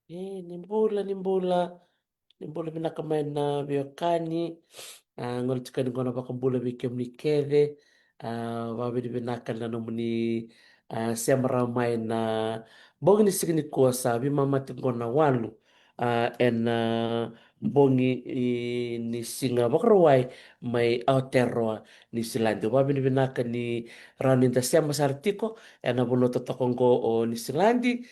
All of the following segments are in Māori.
Nimbula, nimbula. Nimbula minakamay na biokani. Ngol tikani ngona bakambula bikem ni kede. Wabidi binakan na numuni semra mai na bongi ni signi kuasa bimama tingona walu. En bongi ni singa bakrawai mai Aotearoa ni Silandi. Wabidi binakan ni raninda sema sartiko. Ena bunoto tokongo o ni Silandi.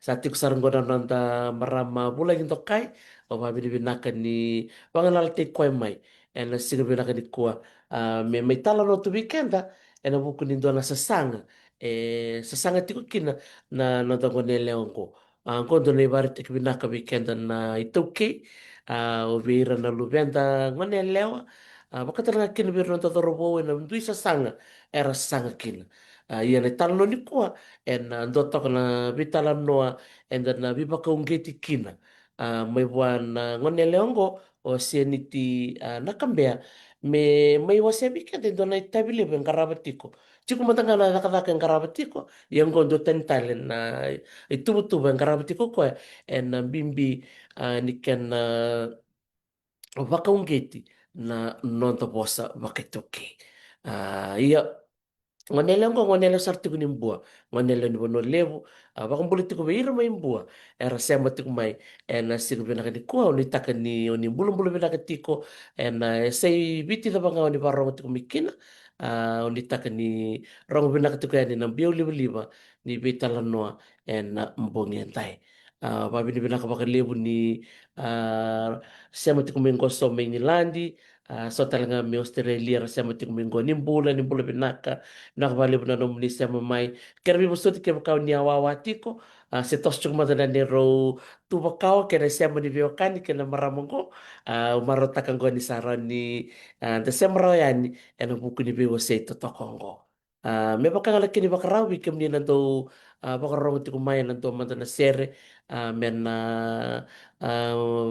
Sa tiku saranggoda nanda marama bula ginto kai o babidi binaka ni pangalala te koe mai ena siga binaka ni kua me tala no tu weekenda ena buku ni dona sasanga sasanga tiku kina na nanda ngone leongo ngondo ne bari te binaka weekenda na itauke o veira na luvenda ngone lewa bakatanga kina bir no totorobo ena ndui sasanga era sasanga kina ia ne tala no ni kua en ndoto na vitala noa en na viva kaungeti kina mai wan ngone leongo o sieniti nakambea me wase bika de dona itabile ben karabatiko chiku matanga na nakadaka en karabatiko yang gondo tentale na itubutu ben karabatiko ko en bimbi ni ken vakaungeti na nonto bosa vaketoke ia ngonele ngo ngonele sarti ko nimbua ngonele ni bono levo bakang buliti ko beira mai imbua era sema tiko mai ena sigo bena kani ko ni takani oni bulum bulum bena katiko ena sei biti da banga oni barro tiko mikina oni takani rong bena katiko yani na biu liba liba ni betala noa ena mbongi entai babi ni bena kabaka levo ni sema tiko mengo so mengilandi so talanga me Australia ra sema tiko mengo nimbula benaka nakabali na nung ni siya mamay. Kaya may musto kaya makaw niya wawati ko. Si tos chung mada na nero tubakaw kaya siya mo ni Biokan kaya na maramong ko. Umarotakan ko ni Sara ni Desember yan. Ano buko ni Bio sa ito tokong ko. May baka nga laki ni Bakarawi kam ni nanto Bakarawi ti kumayan nanto mada na sere. Men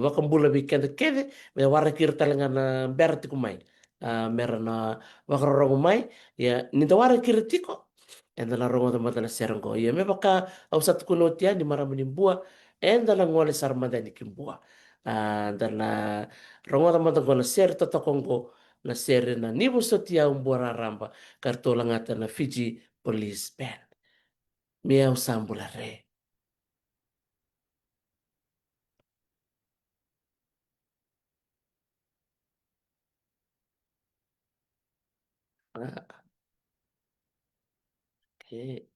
bakang bula bikin kede. May warakir talaga na berti kumay. Meron na Bakarawi kumay ya nitawara kiritiko enda la rongo mata na serango ya me baka au sat kuno tia ni mara menimbua enda la ngole sarmanda ni kimbua dan la rongo mata ko na ser to kongo na ser na nibu sotia umbura ramba kartola ngata na Fiji Police Band me au sambula re okay.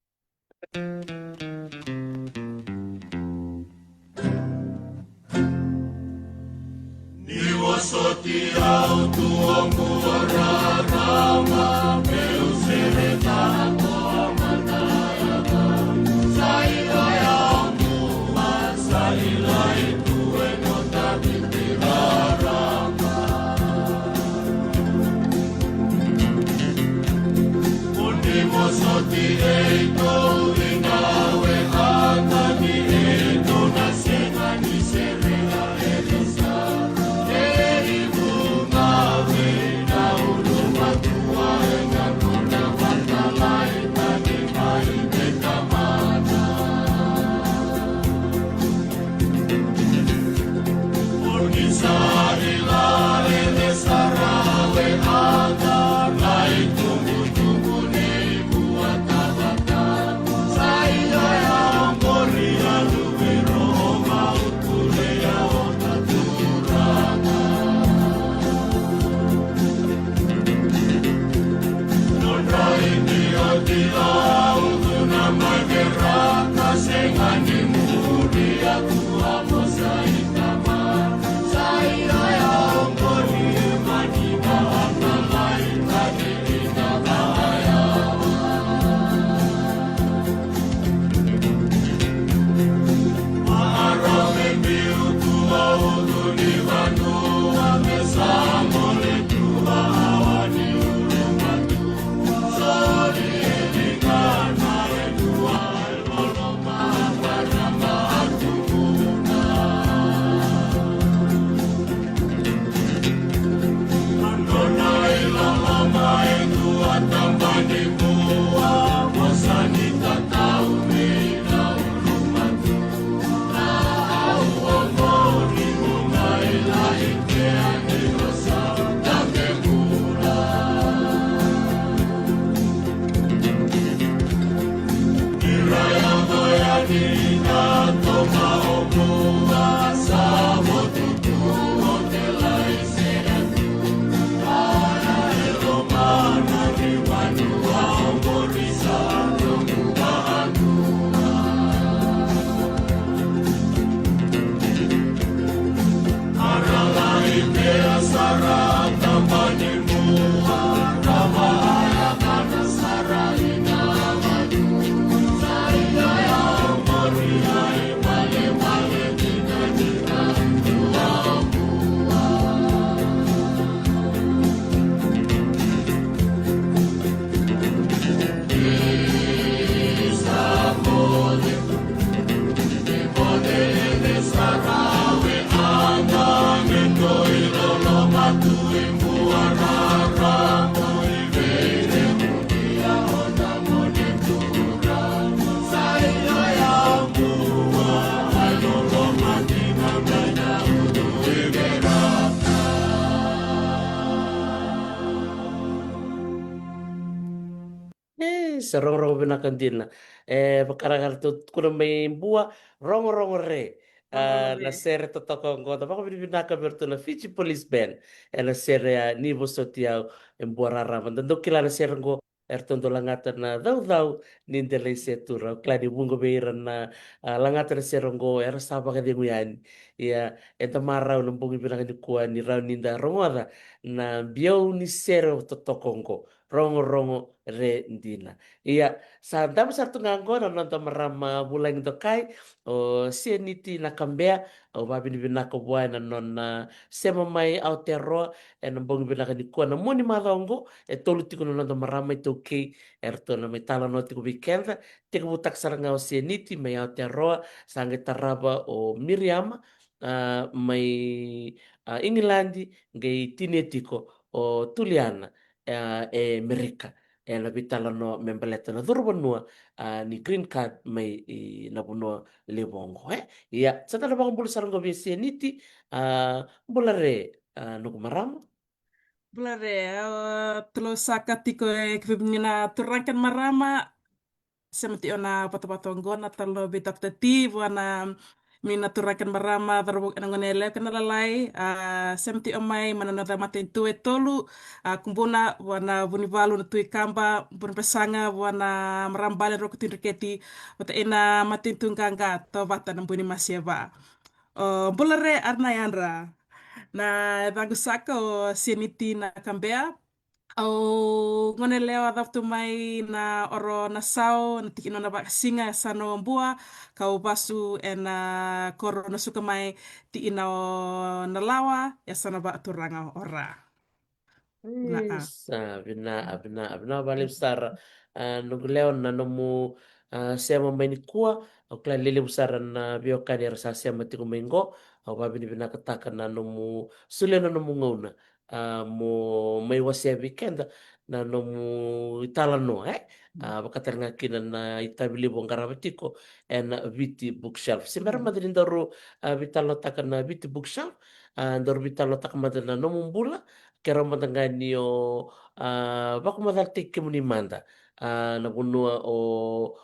Soti autu omura rama meu sereta amanaya saila ya omua saila itu enota bitira rama unimo soti eito ingawe hatani eito nasema ni serela elisa Sarong-rong binakandila. Pagkarakar to kuna may buwa, rong-rong re. Na Rongorore. sere to toko ngoda baka binaka berto na Fiji Police Band. Na sere nivo sotiao em buara raman. Dando kila na sere ngo ertondo langata na daw nindele setura. Kladi bungo beiran na langata na sere ngo era saba ka dinguyan. Ia eta marau numbungi binaka ni kuan ni rau ninda rongoda na biau ni sere to toko ngo. Rongo-rongo re ndina. Iya, sa dam sartu nganggo na nonto marama bulang to kai o sieniti na kambea o babi ni binako buai na non na sema mai Aotearoa e na bongi binaka ni kua na moni marongo e tolu tiko na nonto marama i tau kei erto na mai tala no tiko weekenda tiko butak saranga o sieniti mai Aotearoa sange taraba o Miriama mai Ingilandi ngai tinetiko o Tuliana Amerika na bitala no membeleta na dhurbanua ni green card mai na bunua lebongo ia sa tala bang bulu sarang gobi seniti bulare nuku marama. Blare, telo saka tiko e kibibnina turangkan marama semati ona pato-patongon atalo bitak tati buana mina turangkan marama darbo nangone kana lalai semati omai mana nada maten tue tolu kumbuna buana buni balu na tui kamba bun pesanga buana marambale roku tinriketi wata ena maten tungganga to bata na buni masiaba. Bulare arna yandra. Na bagus saka o sieniti na kambea au ngone leo adaptu mai na oro na sao na tiki na bak singa sano bua kau basu e na koro na suka mai ti ina na lawa ya sana bak turanga ora. Na Yes, bina bali besar nuguleon na nomu sema maini kua au kla lili besar na bioka ni rasa sema tiku minggo au babi ni bina katakan na nomu sule na nomu ngauna mo may wasia weekend na nomu itala no bakatar ngakina na itabili bongkara betiko en viti bookshelf simera madrin daru vitalo takan na viti bookshelf daru vitalo takan madrin na nomu bula kera matangani o baku mataltik ke muni manda na bunua o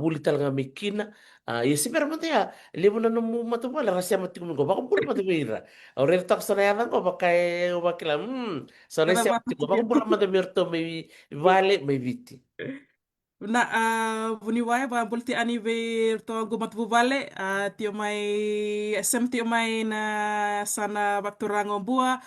buli talaga mikina ya sibera mata ya libu na numu matu bala rasia mati kumingo baku bula matu bira o re tak sana ya ko bakai o bakila so kada rasia batu mati ko baku tiket. bula matu mirto mai vale mai viti. Na buni wae ba bulti ani be to gumat bu bale tio mai sem tio mai na sana bakturango bua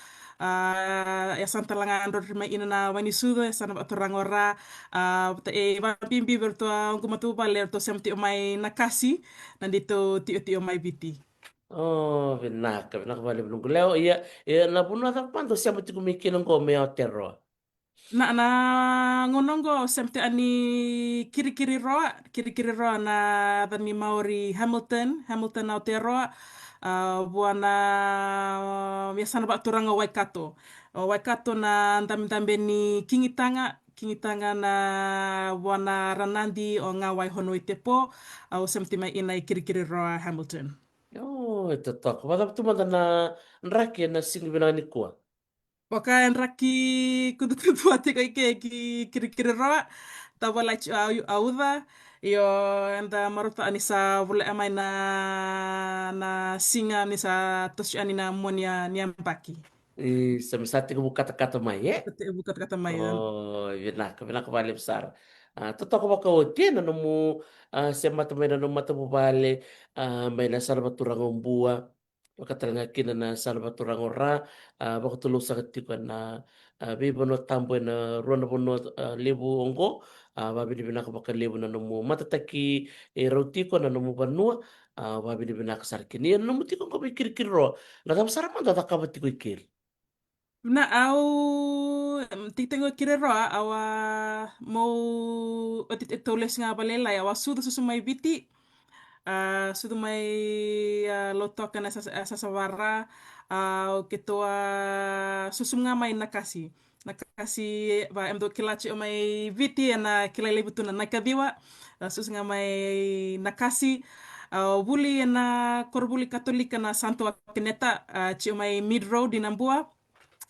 ya santa langa andor mai ina na wani sudo ya sana bakturango ra ba pimpi berto gumat bu bale to sem tio mai na kasi nandito tio tio mai biti. Oh, benak bali belum leo iya iya na bunua tak panto siapa tu kumikin ko me otero. Na ngonongo semte ani kiri-kiri roa na dani Maori Hamilton Aotearoa buana biasana ba turanga Waikato. Waikato na ndambe ni kingitanga na buana ranandi o ngā waihono i te po au semte mai ina i kiri roa Hamilton. Oh, itu tak. Pada tu mana na nraki na sing bilang ni kuah. Wakaen raki kutu ate ko ike ki kiri roa tawa lai auda io anda maruta anisa vule amai na singa nisa tosi ani na monia niampaki. Semisati ko kata-kata mai Tete ibu kata-kata mayan. Oh, benak balik besar. Toto ko baka oti na no mo sa mata may na no mata mo bale may na sa baturang umbua. Makatalanga kina na sa baturang ora baka tulong sa katipan na bibo no tambo na ruan na no libu ongko babi binak baka libu na no mo matataki roti ko na no mo banua babi binak sarkin. Yan no mo tikong ko kiri-kiro. Nadam saraman tatakabati ko ikir. Na au titengo kire roa awa mau otit etoles nga balela awa sudu susumai biti. Sudu mai lotok na sa sawara o ketoa susum nga mai nakasi. Nakasi ba emdo kilachi o mai viti na kilai lebutu na nakadiwa. Sus nga mai nakasi. Buli na korbuli katolika na santo akineta chi o mai mid road inambua.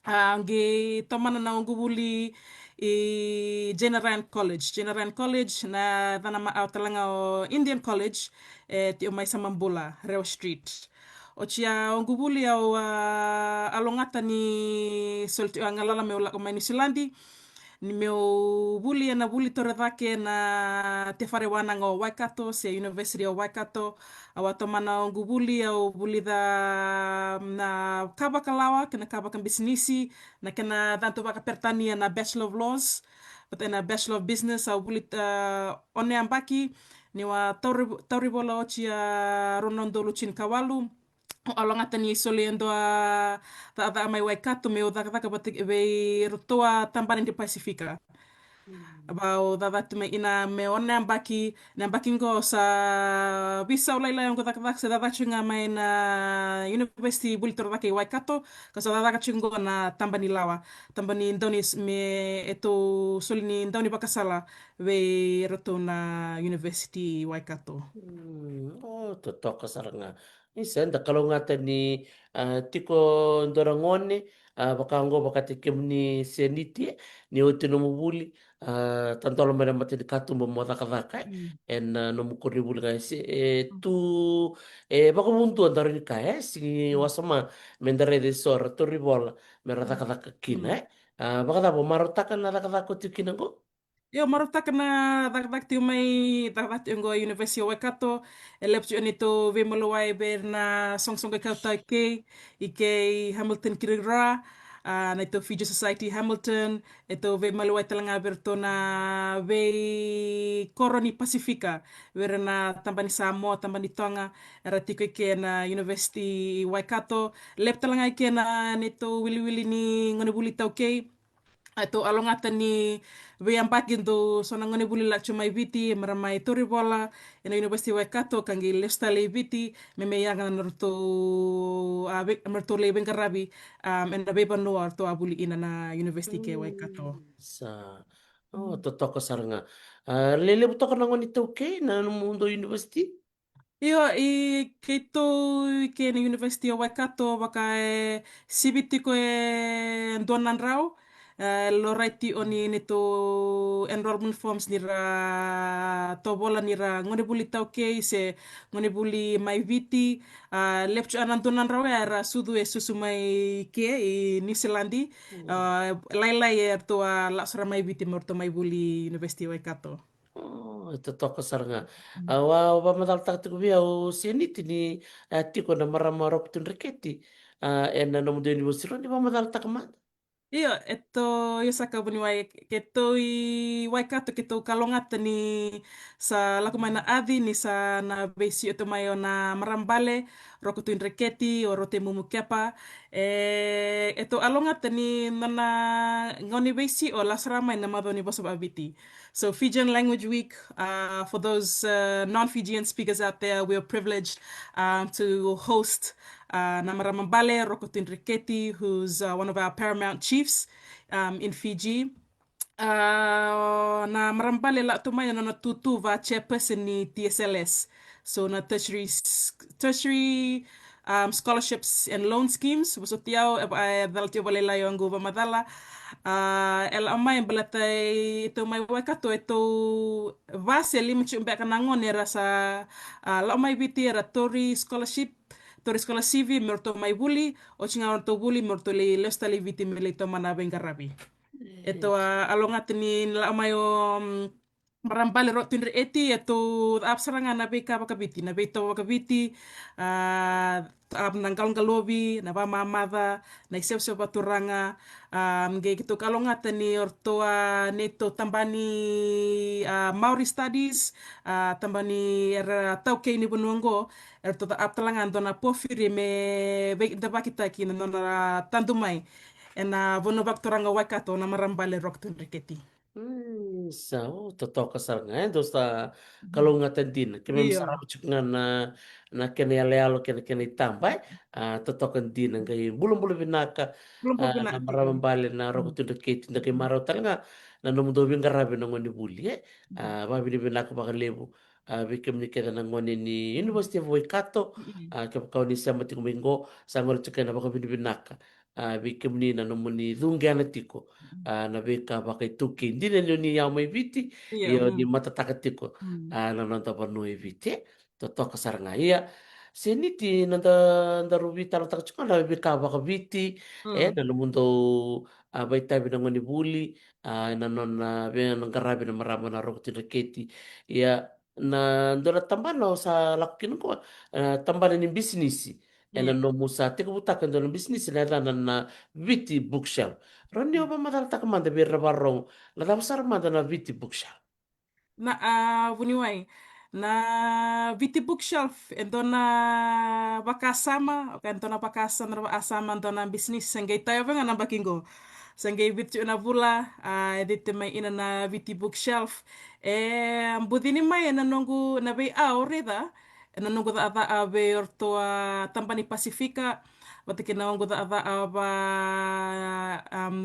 Angge tomana na ungu buli General College na tanama au talanga o Indian College ti o mai sa Mambula, Reo Street. O tia o ngubuli au alongata ni solti o ngalala me o mai New Zealandi ni meu buli na buli tore vake na te whare wana o Waikato, se University of Waikato, a wato mana o ngubuli au buli da na kabakalawa, kena kabakan bisnisi, na kena tanto baka pertania na Bachelor of Laws, but na Bachelor of Business au buli one ambaki, ni wa tauri bola o chia ronondolu chin kawalu, alongata ni sole endo a ta mai Waikato me o daka bate ve rotoa tambani de Pacifica. About that me ina me one ambaki na ambaki ngo sa visa ulaila ngo daka se daka chunga mai na University Bultor daka i Waikato ka sa daka chungo na tambani lawa tambani ndoni me eto sole ni ndoni bakasala ve roto na University Waikato. Oh, totoka saranga. Isa, kalau ngata ni tiko ndorangone, bakango bakati kemni seniti, ni uti no mubuli, tantolo mera mati di katu mo kadaka, Mm. en no mukuri buli kai si tu bako muntu antara ni kai si wasama mendare de sor tu ribola mera kadaka kina, Mm. baka tabo marutakan na kadaka tikina go. Yo marutaka na dakdak ti umay dakdak ti ungo University of Waikato elep ti anito ve malawai ber na song ka ta ke ike Hamilton Kirira na ito Fiji Society Hamilton ito ve malawai talanga ber to na ve Koroni Pasifika ber na tambani Samoa tambani Tonga era ti ko ke na University Waikato lep talanga ke na nito wili ni ngone buli tau ke ato alongata ni veyampakin to sona ngone buli la chumai viti maramai tori bola ina University Waikato kangi lestale viti meme yanga norto merto le bengarabi ena beba no to abuli ina na University ke Waikato. Sa oh totok saranga. Lele butok nangon ito okay na mundo university. Io, i keito ke na University of Waikato waka sibiti ko donan rau lo raiti oni nito enrollment forms nira tobola nira ngone buli tau ke se ngone buli mai viti lepchu anan donan rau era sudu susu mai ke i New Zealandi lailai to lasra mai viti morto mai buli University of Waikato. Oh, ito toko saranga. Wa madal tak tu bia o senit ni tiko na maramarop tun reketi. En na mundo university ni ba madal tak man. Io, io saka buni wai ke toi Waikato ke tau kalongata ni sa laku mai na adhi ni sa na besi o mai o na marambale roko tuin reketi o rote mumu kepa alongata ni nana ngoni besi o lasra mai na madoni boso babiti. So Fijian Language Week, for those non-Fijian speakers out there, we are privileged to host Namaramambale Rokotin Riketi, who's one of our paramount chiefs in Fiji. Na marambale la tumaya na natutu va chairperson ni TSLS. So na tertiary scholarships and loan schemes. So tiao dal tio vale la yongo va madala. El amai balatai ito mai wakato ito vase limit yung beka nangon era sa la mai biti era Tori Scholar CV merto mai buli o chinga orto buli merto le lesta le viti me le tomana bengarabi. Ito alongat ni la mayo marambale ro tinre eti ito apsaranga na be kabakabiti na be to kabiti ab nanggal galobi na ba mamada na isep sep baturanga ge kito kalongat ni orto neto tambani Maori studies tambani era tau ke ni bunongo erto aptalanga dona pofiri me be da bakita ki na nona tandumai ena vono baktoranga Waikato na marambale rock tunriketi. So totoka saranga dosta kalau ngatan din kami Iya, misara cuk na kene ale alo kene tambay totokan din ang kay bulong binaka belum na pernah maramang tiga. bale na roko tu deket na kay maraw talaga na numudo bin garabi ng ngoni buli babi ni binaka baka lebu bikim ni kaya ng ngoni ni University of Waikato kaya kau ni sa mati kumingo sa ngol cuk na baka binaka Wiki mnina no muni dhungi ana tiko. Na weka baka tuki. Ndine leo ni yao mai viti. Iya, Iyo ni matataka tiko. mm, Na nonta panu e viti. Totoka saranga. Iya. Seniti nanda rubi tala taka chuka na weka baka viti. mm, Na no mundo baitabi na ngoni buli. Na nona venga nangarabi na marama na rokti na keti. Iya. Na ndora tambano sa lakin ko. Tambano ni bisnisi. iya. No musa tiko butaka ndona bisnisi na viti bookshelf. Rani oba madal takamanda birra barrong. La dabsar manda na viti bookshelf. Na vuniwai na viti bookshelf entona bakasama o entona bakasa na asama entona bisnis sengay tayo ba nga na bakingo sengay viti na vula edite mai ina na viti bookshelf budini mai na nongu na bay reda na nongu da ada ave orto tampani Pasifika Wat ik nou goed ava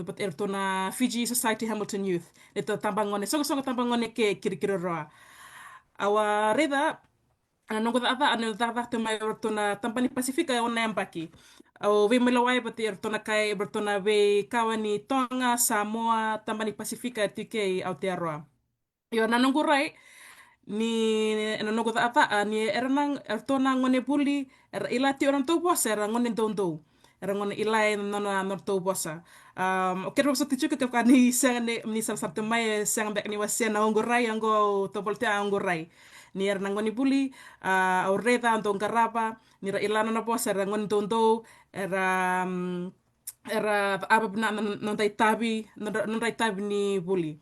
wat erto na Fiji Society Hamilton Youth. Ito tambangone songo tambangone ke kiri roa. Awa reda no goed ava ane dava te mai erto na tampani Pasifika ona empaki. Au we melawai bat erto na kai erto na we kawani Tonga Samoa tampani Pasifika tike Aotearoa. Yo na nongkurai ni no ko ata ni era nang erto nang ngone buli era ilati orang to bosa era ngone dondo era ngone ilai no no to bosa o kero so tichu ke kani sang ni sal sabte mai sang bek ni wasia na ongorai ango to volte ongorai ni era nang ngone buli o reda ando garaba ni era ilana na bosa era ngone dondo era era apa na non dai tabi non dai tabi ni buli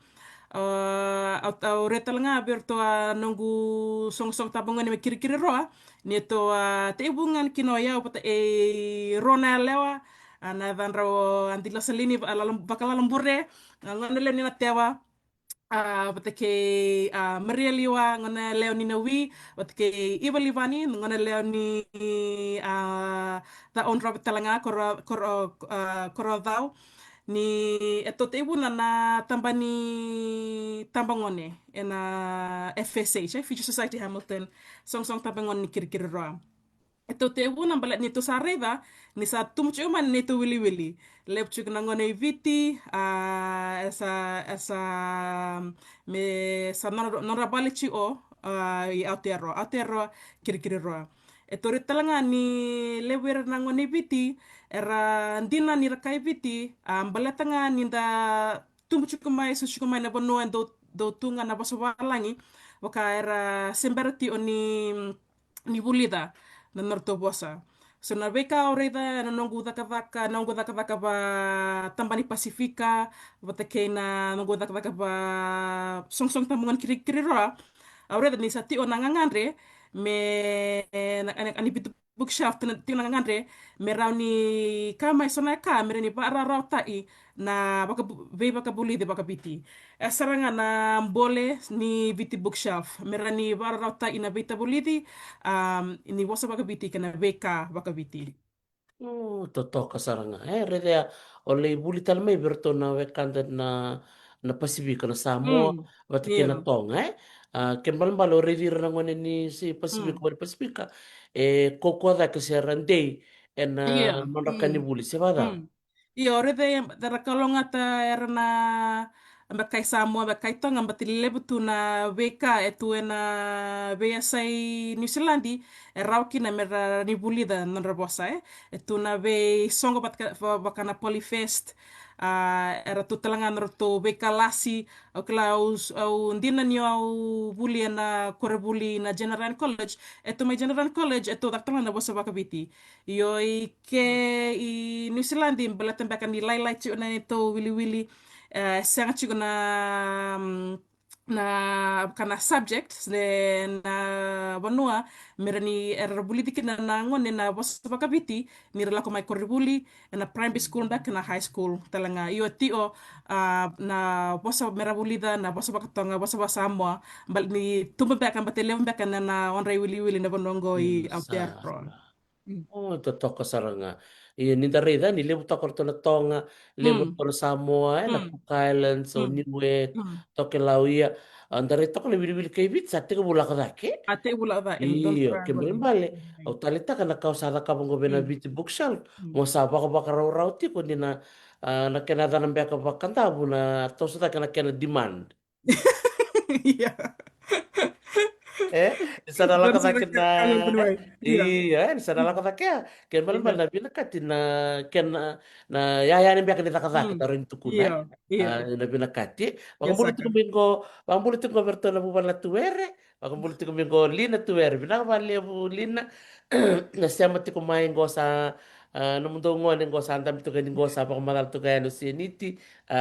au reta langa aberto nongu song tabungan me kiri roa ni to te bungan kino ya pata rona lewa ana van ro antila salini bakala lambure ngone le ni na tewa pata ke Maria liwa ngone leo ni nawi pata ke Iva Livani ngone leo ni ta on rob talanga koro dau ni eto te ibu na tambangone na FSH Future Society Hamilton song tambangon ni kiri roa eto te ibu na balat ni to sareva ni sa tumchu man ni to wili lepchu na ngone viti esa me sa nora balichi o i Aotearoa kiri roa eto talanga ni lewer na ngone viti era ndina ni rakai viti balatanga ninda tumchukumai suchukumai na bono do tunga na basowalangi waka era semberti ni bulida na norto bosa so na beka oreda na nongu daka ba tambani Pasifika watake na nongu daka ba song tambungan kiri roa Aureda ni sati o nangangandre ani bitu bookshelf tina ngandre me raw ni kamay sona ka mere ni para raw tai na baka buli de baka biti saranga na mbole ni biti bookshelf mera ni para raw tai na bita buli di ni wasa baka biti kana baka biti. Toto kasaranga. Rede ole buli talmai berto na wekanda na Pasifika na Samoa Mm. watake na Iya. Tonga. Kembal balo redir na ngone ni si Pasifika Mm. bali Pasifika. Koko da ke se randei Iya. monrakani Mm. buli se bada. Mm. Iya, orede dara kalonga ta erna ambakai Samoa ambakai Tonga ambatile butu na weka etu sai New Zealandi rauki na mera ni bulida nandra bosa etu na we songo bakana Polyfest era tu talanga nroto weka lasi au ndina ni au buli na kore buli na General College etu mai General College etu daktala na bosa bakabiti yo i New Zealand balatan baka ni lailai chu na ito wili sanga chu na kana subject na banua merani erbuli dikit na nangon na bos baka biti ni rela ko mai koribuli na primary school back na high school talanga iyo tio na bosa merabuli da na bosa baka tonga bosa basa Samoa bal ni tumba baka batele baka na onrai wili na bonongo i out there ron. Sala. Toto kasaranga. Ni dareda ni lebu takor to na Tonga, lebu Mm. to na Samoa, na Mm. Cook Islands, o Mm. Niue, Mm. Tokelauia. Andare to kala wili kay bit sa tika bula ka dake. Ate wala ba in don't Iyo, try kembali one. bale. Au talita kana kau sala ka bongo bena Mm. biti bookshelf. Mm. Mo sa baka baka raw raw ti ko dina na kena tanam beka bakanta buna to sa kana kena demand. Iya. Eh, sa dala Dari ka sana takin ke na kalian berdua. Iya. iya, sa dala ka takin ken mal mal Iya. na binakatin na ken na ya ni beka dita ka takin Hmm. tarin tu kunai. Iya. Iya. Na binakati, Iya wag mulit saka. ko mingo, wag mulit ko berto na buwan na tuwere, wag mulit ko mingo lina tuwere, binakabali mo lina na siya mati kumain ko sa namundo ngo ngo sa andam to ganing go sa pa kumaral to kaya no siniti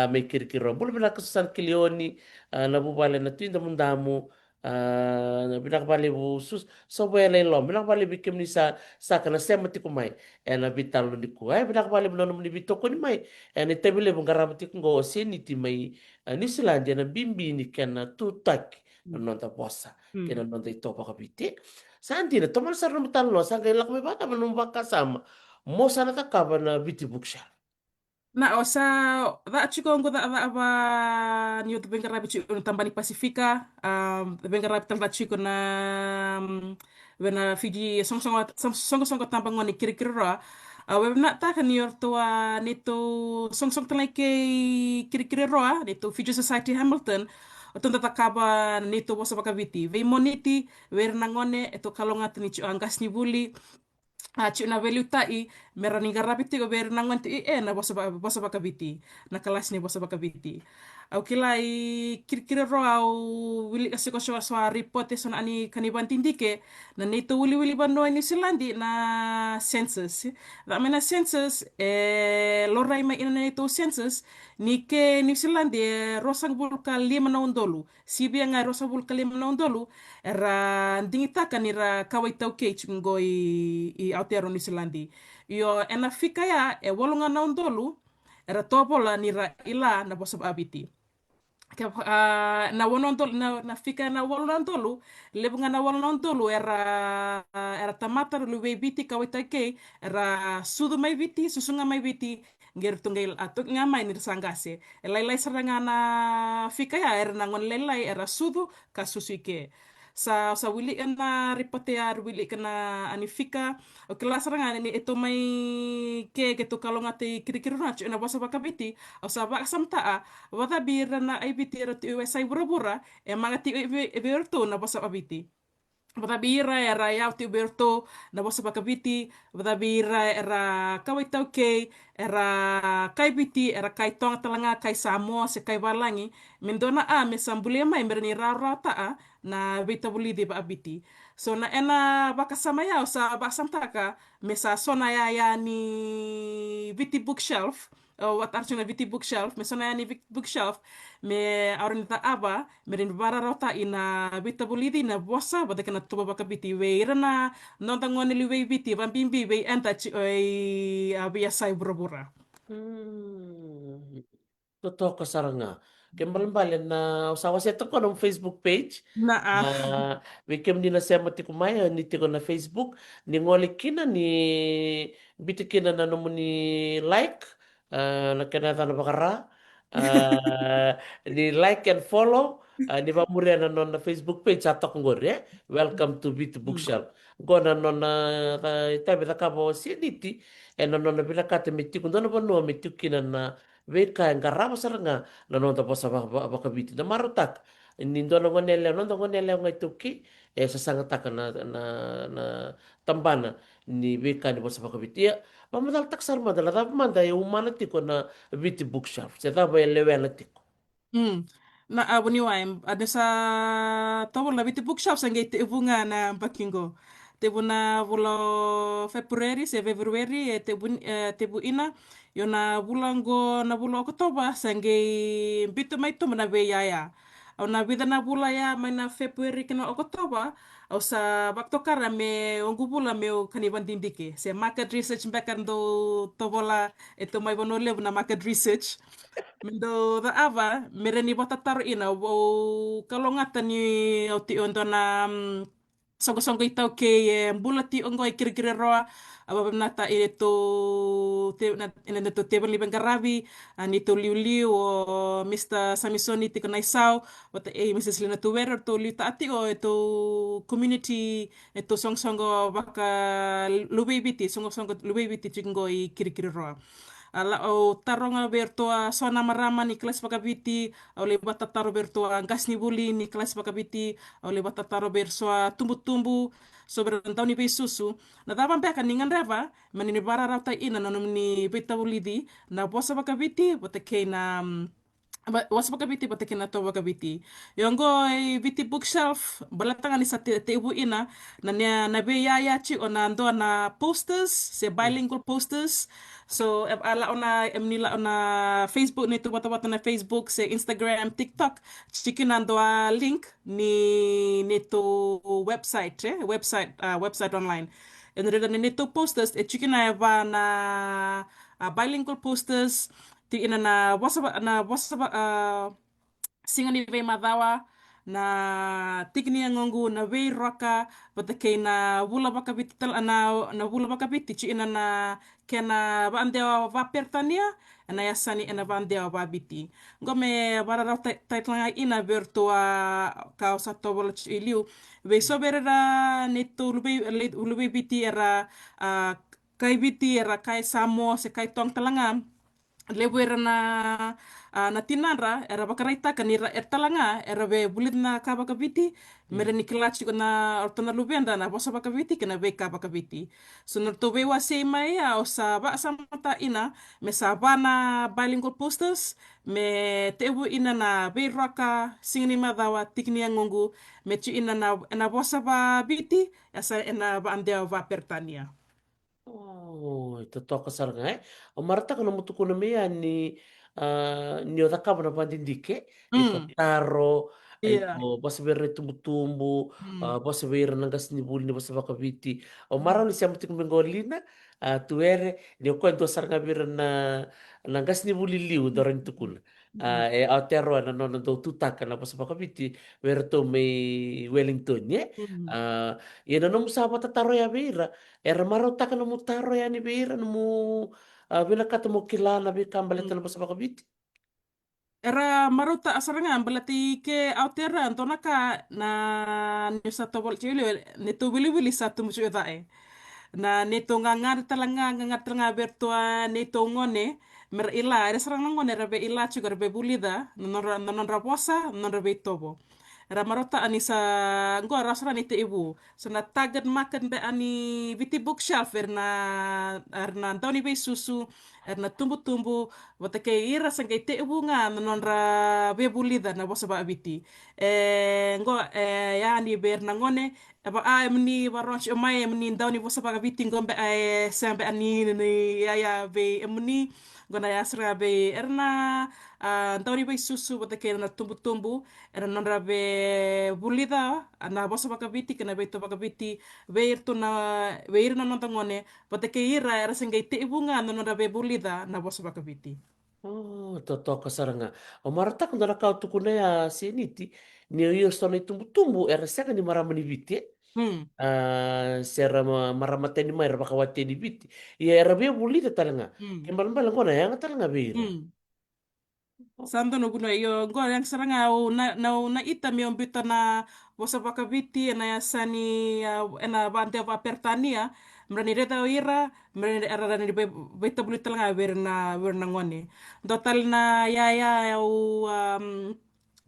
may kirkiro. Bulu binakasusan kilioni na bubala na tuwing damundamo binakabali mo sus so wala lo binakabali bikim ni sa kana siya mati kumay na bitalo ni ko ay binakabali mo no ni bito ko ni may ni tabile mo garamati ko go siniti may ni Zealandia na bimbi ni kana tutak Hmm. non ta posa Hmm. kaya non ta ito pa kapiti saan din to man sa rumatan lo sa kaya lakmi bata manumbang kasama mo sana ta kaba na biti bookshelf. Na osa da chico ngo da aba ni uto benga rabi chico tambani Pasifika benga rabi tamba chico na bena Fiji song song tambang ngoni kiri kiri roa we na ta kan yor to nito song song tanai ke kiri kiri roa nito Fiji Society Hamilton Otong tatakaba nito bosa bakaviti. Ve moniti, ver nangone, eto kalonga tani chu angas ni buli, chu na velu tai merani garabiti go ber nangon ti na bosa bakabiti na kelas ni bosa bakabiti au kilai kira-kira ro au wili kasi ko so report e son ani kaniban tindike na neto wili bando ni silandi na census da mena census lorai mai ina neto census ni ke New Zealand rosang bulka 5 na sibi nga rosang bulka 5 na era dingita kan ira kawai tau ke chungo i Aotearoa New Zealandi. Io ena fika ya e wolonga na undolu era topola nira ila na bosa abiti. Na wonondolu na fika na wolonondolu lebunga na wolonondolu era tamata luwe biti kawai tau ke era sudu mai biti susunga mai biti ngir tunggal atuk ngamai ni sangase. Elai saranga na fika ya era nangon lelai era sudu kasusu ke sa wili na ripote ar wili kana anifika o kelas ranga ni eto mai ke to kalonga te kiri na na basa bakabiti o sa ba samta a wada bira na ai biti ro tu sai bura e manga ti e na basa abiti Batabira era yauti Uberto na bosa bakabiti, batabira era kawai tau kei, era kai biti, era kai tonga talanga, kai Samoa, se kai walangi, mendona me sambuli mai merani rara taa na vita buli di ba abiti. So na ena baka sama ya sa ba samtaka, me sa sona ya ni viti bookshelf, wat arjuna viti bookshelf, me sona ya ni viti bookshelf, me aurin ta aba, merin bara rota ina vita buli di na bosa, bada kana tuba baka biti, we irana nonta ngoni liwe biti, van bimbi, we enta chi oi abia sai bura-bura. Hmm. Totoo ka saranga. Kembali na usawa siya ko ng Facebook page. Na Na wikem ni na siya mati kumaya ni tiko na Facebook ni ngoli kina ni biti kina na nomo ni like na kinata na bakara ni like and follow ni pamuri na non na Facebook page atok ngore welcome to Bit Hmm. Bookshelf go na non na tabi ta kabo si niti non na bila kate meti kundo na pano meti kina na Veka ngarama saranga na nonta po sa bakabiti na marutak nindo na ngonele nonta ngonele ngai tuki sa sangataka na tambana ni Veka ni po sa bakabiti ya mamadal taksar madala tapi manda ya umana tiko na biti bookshelf sa taba ya lewela tiko. Hmm. Na abuni waim ada sa tawon la biti bookshop sa ngei te bunga na bakingo. Te buna bulo Februari se Februari te bu ina yo na bulango na bulo Oktoba sa ngei bitu mai to na be yaya. Au na vida na bula ya mai na Februari kena Oktoba au sa bakto kara me ongu bula me o kaniban dindike. Se market research back do to bola eto mai bono lev na market research. Mendo da ava, mereni bota taru ina, o kalongata ni o ti ondo na songo-songo itau ke bulati ongo e kiri-kiri roa aba nata e to ina to table li bengarabi ani to liu-liu o Mr. Samisoni tiko naisau wata e Mrs. Lina Tuwero to liu taati o e to community e to song-songo baka lubibiti songo-songo lubibiti chingo i kiri-kiri roa ala o taronga bertoa sona marama ni kelas pakabiti au le bata taro bertoa gas ni buli ni kelas pakabiti au le bata taro bersoa tumbu-tumbu so berantau ni susu na taban pe kan ningan reva manini bara rauta ina no ni beta bulidi na bosa pakabiti bote ke na was pakabiti bote ke na to pakabiti yongo e biti bookshelf balatanga ni sa te ibu ina na be ya chi ona ando na posters se bilingual posters so ala ona emnila ona Facebook ni tu bata-bata na Facebook se Instagram TikTok chikin ando a link ni tu website website online and reda ni tu posters e chikin na bilingual posters ti ina na wasa singa ni ve madawa na tikni ngongu na ve roka bata ke na vula baka biti na vula baka biti chi ina na kena bandeo va pertania na yasani ina bandeo va biti ngome bara ra taitlanga ina vertua ka sa tobol iliu ve soberera neto lube biti era kai biti era kai samo se kai tong talanga lebu era na tinara era bakaraita kan er talanga era be bulit na ka bakabiti mere ni kilachi na ortona lubenda na bosa bakabiti kana be ka bakabiti so no to be wase mai o sa ba samata ina me sa bana bilingual posters me tebu ina na be raka singni madawa tikni ngongu me chi ina na bosa ba biti asa ina ba andea va pertania. Oh, ito toka saranga eh. O marata kana mutu kuna mea ni o takapa na pandindike ni Hmm, fataro ay iya. ko basa bere tumbu-tumbu Hmm, basa bere nangas ni buli ni basa bakabiti o hmm, marang ni siya mutu kumengolina tuere ni o kwento saranga bere na nangas ni buli liu doran tukuna hmm, e Aotearoa na nona do tutaka na basa bakabiti bere to may Wellington ye hmm, ina no musaba tataro ya bera era marotaka no mutaro ya ni bera no mu bila kata mo kilala bi kambale hmm. tala basa bakabiti. Era maruta asarangan balati ke autera antonaka na ni satu bol chile neto bili-bili satu musuh tae. Na neto ngangar talanga bertua neto ngone mer ila ada sarang ngone rabe ila juga rabe bulida non raposa non rabe tobo. Ramarota anisa ngo rasra ni te ibu. So na tagad makan be ani viti bookshelf erna Antoni be susu erna tumbu-tumbu wata ke ira sangke te ibu nga non ra be bulida na bosa ba viti. Ngo ya ni ber na ngone aba mni waronch mai mni Antoni bosa ba viti ngombe sambe ani ni ya be mni gona ya sra be erna Antoni be susu wata ke na tumbu-tumbu era non rabe bulida na bosa bakabiti kana beto bakabiti veir tu na veir na nonton ngone pate ke ira era senggai te ibunga non rabe bulida na bosa bakabiti. Oh, toto kasaranga. O marata kung dala kau tukuna ya siniti ni iyo stone tumbu-tumbu era saka ni marama ni biti. Hmm. Sera maramate ni mai rabakawate ni biti. Iya era bia bulita talanga. Hmm. Kembal-bal ngona yang talanga bira. Hmm. Santo no guna yo go yang saranga o na ita mi ombita na bosa bakabiti na ya sani na bante va pertania mrani reta o ira mrani era ni beta bulita nga verna ngone total na ya o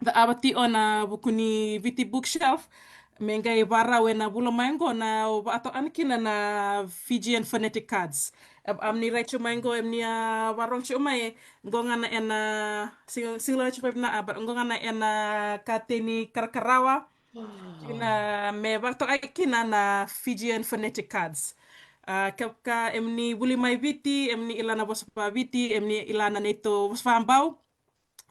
the abati ona bukuni viti bookshelf mengai bara wena bulo mango na ato ankina na Fijian phonetic cards amni recho mango emni warong chumai ngongana ena singla chupa na abar ngongana ena kateni karkarawa ina Oh. me bakto ay kina na Fijian phonetic cards kapka emni buli mai viti emni ilana bos pa viti emni ilana neto bos fambau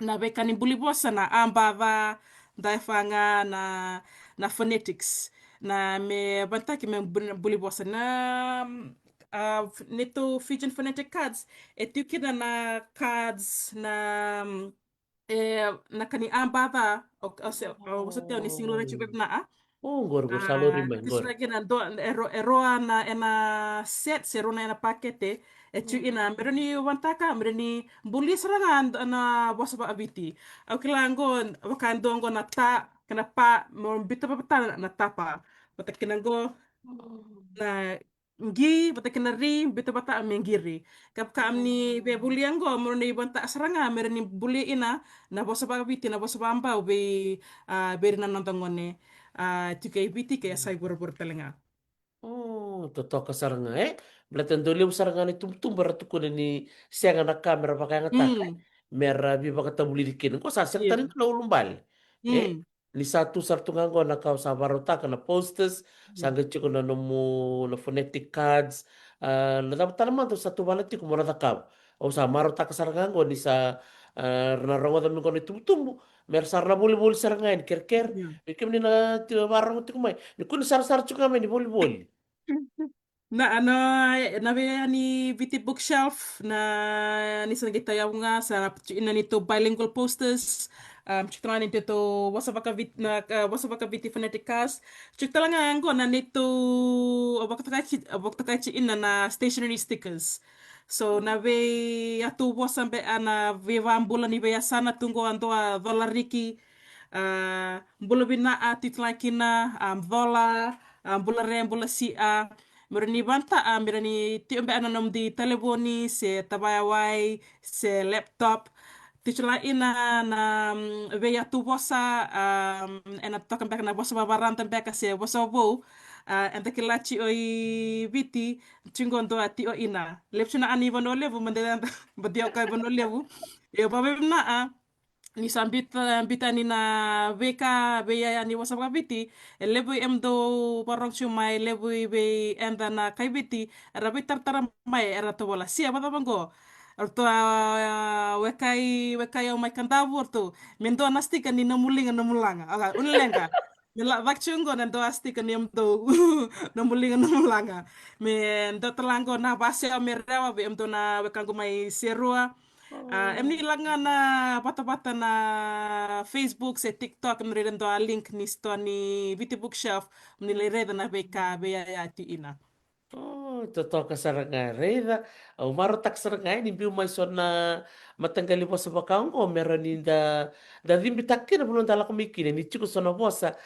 na beka ni buli bosa na ambava daifanga na phonetics na me bantaki me buli bosa na neto Fijian phonetic cards etukina na cards na na kani ambava o sa teo ni singular chupep na Oh, ngor salori mai Tis ngor. lagi na do eroa na ena set sero na ena pakete ecu ina mereni wantaka mereni buli serangan na bosa ba abiti au kilangon wakando ngo na ta kenapa mo bita pa na tapa bata kinango na ngi bata kinari bita bata amengiri kap ka amni be buli anggo mereni wanta seranga mereni buli ina na bosa ba abiti na bosa ba ambau be beri na nantongone tuke ibiti kaya sai buru-buru telinga. Oh, totoka saranga Belatan dolim saranga ni tum beratu kuna ni sianga na kamera pakai ngatak. Hmm, Mera bi baka tabuli dikin. Ko sa siang iya. tarin na ulumbal. Eh, Hmm, ni satu nganggo na kau sa barota na posters, iya. sangga chiko na nomu na phonetic cards. Na dapat tanaman tu satu balati ko mora takab. O sa marota ka saranga nganggo ni sa na rongo da ko ni tumtumbu. Mer sarna boli saranga ni ker. Iya. Ikem ni na barang tu kumai. Ni kun sar chuka me ni boli. Na ano, nabe ni VT Bookshelf na ni sa gitayaw nga sa ina nito bilingual posters. Chukta nito to wasa baka VT phonetic cast. Chukta lang nga ngo na nito abak takachi ina na stationery stickers. So nabe atu wasa be ana viva ambula ni be sana tungo ando a dolariki. Mbula bina a titlakina dola mbula re mbula si a Mirani banta mirani tiombe ananom di telefoni se tabayawai se laptop tichula ina na veya tu bosa ena tokan beka na bosa babaran beka se bosa bo enta kilachi oi biti chingon do ati o ina lepchuna ani vono levu mandela badia kai vono levu e babe na ni sambita bita ni na veka beya ni wasa biti lebu em do barong chumai lebu be enda na kai biti rabi tartara mai era to bola sia bata bango Arto wekai au mai kandavu arto mendo anasti kan ni namulinga namulanga aga unlenga Nila bakchungo nando asti kan yam do namulinga namulanga me ndo telango na base amerewa be em do na wekango mai serua em ni ilangan na bata-bata na Facebook sa TikTok mriren to a link ni sto ni Viti Bookshelf nilireda na beka beya ya ti ina. Oh, totoka saranga reda. Au maro tak saranga ni biu mai sona matanggali bosa bakaung o meron ni da dimbi takkina belum dala kumikini ni chuko sona bosa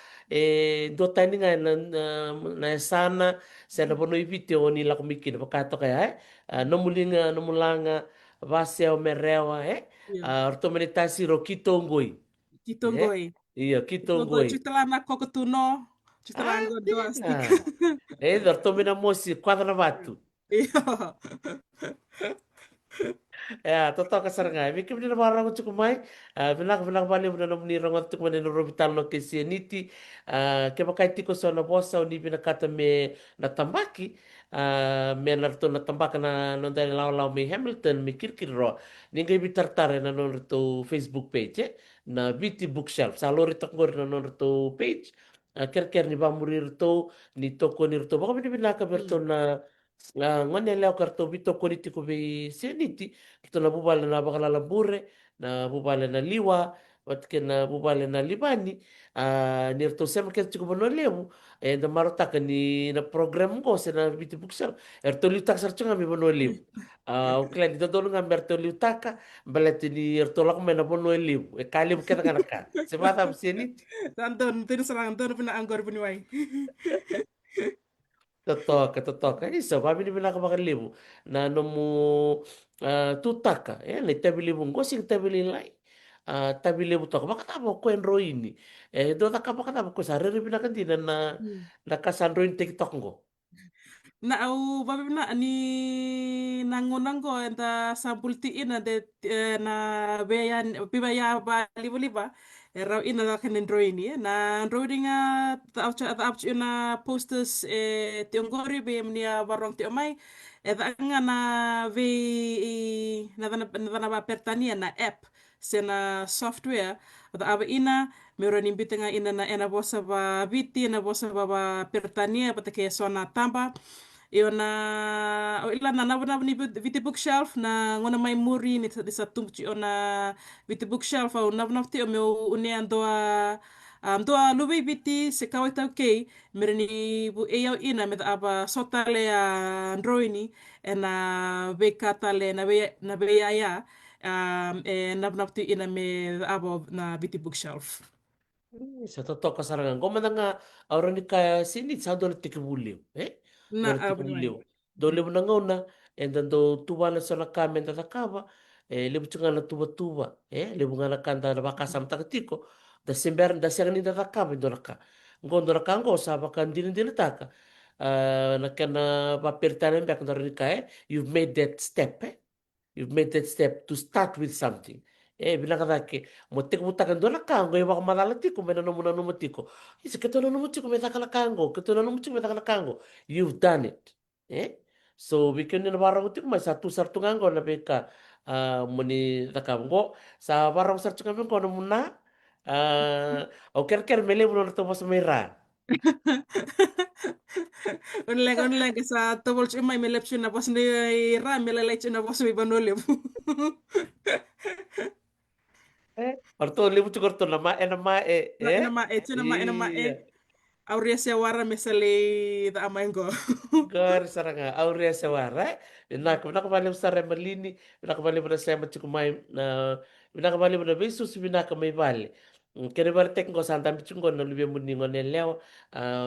do tani nga na sana sana bono ibiti o ni la kumikini bakato kaya nomulanga base o merewa Iya. orto menitasi ro kitongoi eh Kitonggoy. iya Kitonggoy kitongoi chutala na kokotuno. ah Chutalango do astik. tena orto menamosi quadra batu. Iya. Ya, toto kasar ngai. Miki mini barang cukup mai. Bilang balik muna nom ni rongot tuk mani robital no kesianiti. Ke bakai tiko so na bosa ni bina kata me na tambaki. Me na rto na tambaka na non dari lau me Hamilton me kirkir ro. Ningai bitar tare na non rto Facebook page na BT Bookshelf. Salori tok ngor na non rto page. Ker ni bamuri rto ni toko ni rto. Baka bini bina ka berto Hmm. na ngone leo karto bito koniti ko be seniti kito na bubale na bakalala bure na bubale na liwa wat ke na bubale na libani nirto sem ke chiko bono lewu da marota ka ni na program ko se na biti buksel erto liutak sar chunga mi bono lewu ukla di dodol ngam erto liutaka balati ni erto lak mena bono lewu kali buketa kana kan se bata seniti Tanton tin sarang ton pina anggor puniwai. Totoka. Isso, kami ni bilang kapag na nomu tutaka. Yan, itabili mo. Gosing tabili lai. Tabili mo to. Baka tamo ko en roini. Do ta ka baka tamo ko sa riri binakan din na nakasandroin TikTok ko. Na au babi na ni nango enta sampulti ina de na beyan pibaya ba liba raw ina la kanen drawing ni na drawing nga ta na posters tiongori be mnia barong ti omai eta nga na ve na ba pertania na app sena software ata aba ina meron imbita nga ina na ena bosa ba viti na bosa ba pertania patake sona tamba Iyo na o ila na nawa ni viti bookshelf na ngona mai muri ni sa tumchi o na viti bookshelf au nawa ti o me uni ando Tua lubi biti se kawai tau kei, mere ni bu e au ina me aba sotale a androini e na veikatale na vea ia e nabnaptu ina me aba na biti bookshelf. Sa totoo kasarangan ko mananga aura ni ka sini sa do tiki buliw Na do tiki abrimai. buliw do lebu na ngona and then do tuwa na sa nakame na takaba lebu tsunga na tuba lebu nga na kanda na baka sam takatiko da sember da siang ni da takaba do naka ngondo naka ngo sa baka ndini ndini taka na kana papirtana mbek ndo ni ka you've made that step you've made that step to start with something. Bilang katake, motek butakan dola kango, iwa ko malalatiko, may nanumuna numatiko. Isa kato na numutiko, may takala kango, kato na numutiko, may takala kango. You've done it. Eh? So, bikin na barang utiko, may satu sartu kango, na beka, muni takango, sa barang sartu kango, kono muna, o ker mele mo na ito sa mayra. Unleng sa tobol chuma me lepchu na pos ni ra me le lechu na pos mi banole. Orto, limu cukur to nama Na ena ma e tuna ma ena ma e Iya. auria se wara me sale da amaingo. Gor saranga aurea sawara vinaka sare malini vinaka vale na sema chikumai na vinaka vale na visus vinaka mai vale kene bar tek ngo santa michungo na lubia muni ngo ne leo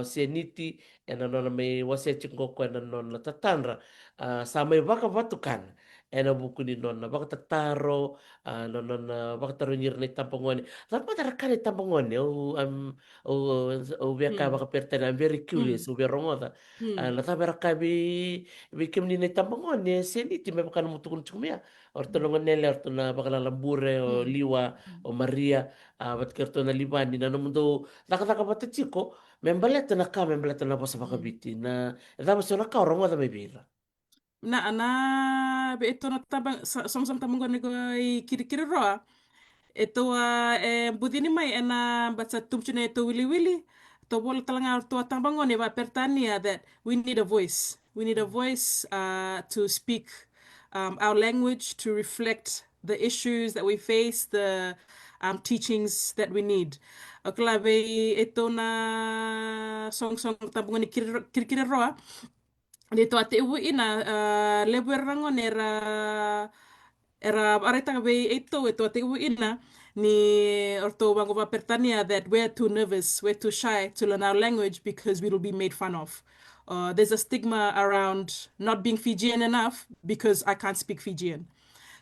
sieniti ena nona mai wase chingo ko ena nona tatanra sa mai vaka vatukan ena buku ni nona vaka tataro nona vaka taro nyirne tampongone tapi tarakane tampongone o viaka Hmm. vaka pertena I'm very Hmm. curious o verongoda Hmm. la tabera bi kim ni tambangon ne seni ti me bakana mutukun chumia orto longan nele orto na bakala lambure o Hmm. liwa o maria bat kerto na libani na namundo taka bata chiko membaleta na ka membaleta na bosa Hmm. bakabiti na dama sona ka orongo da me bira Na be ito na tabang som tabang ko nego i kiri roa. Ito budini mai ena batsa tumchune ito wili wili. To bol talanga to tambangon ne ba pertania that we need a voice. We need a voice to speak our language to reflect the issues that we face, the teachings that we need. Oklabe ito na song tambangon ni kiri roa. Dito ate uwi ina lebu rangon era areta be ito ito ate uwi ina ni orto bango va pertania that we're too nervous, we're too shy to learn our language because we will be made fun of. There's a stigma around not being Fijian enough because I can't speak Fijian.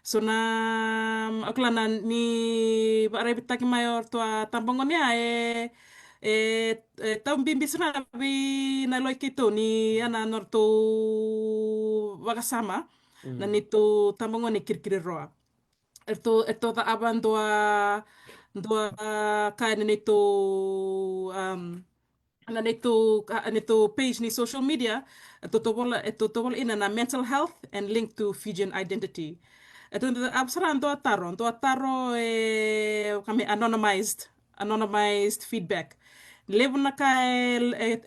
So na akla na ni bare bitaki mayor to tambangon ya tau bimbis na bi na loy kito ni ana norto wakasama na nito tambangon ni kirkiri roa. Ito ta aban doa kain nito um, nito page ni social media ito tobol ina na mental health and linked to Fijian identity. Ito absaran do taro kami anonymized feedback. Levo na ka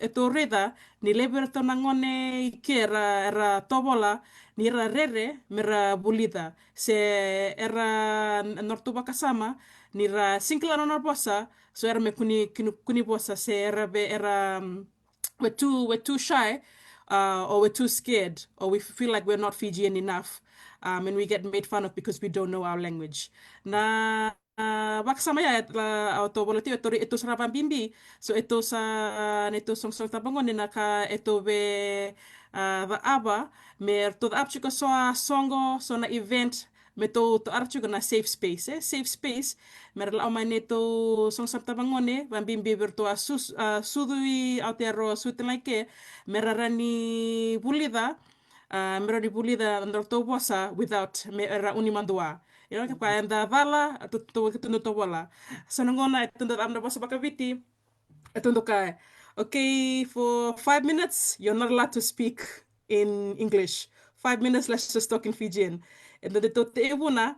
ito reda ni levo ito nangone ke era tobola ni era rere mera bulida se era nortuba kasama ni ra singkla no bossa so era me kuni bossa se era be era we're too shy or we're too scared or we feel like we're not Fijian enough and we get made fun of because we don't know our language na baka sama ya la auto bolati ito sa rapang bimbi so ito sa nito song tabangon ni naka ito be the aba mer to the apchiko so songo so na event me to archiko na safe space safe space mer la oma nito song tabangon ni bang bimbi berto sudui autero sutelai ke merarani bulida mero di pulida andor to bosa without me era unimandua. You know, kaya anda vala tutu to wala. Sanongona itunda amna bosa bakaviti. Itundo ka. Okay, for 5 minutes you're not allowed to speak in English. 5 minutes let's just talk in Fijian. And then dito te na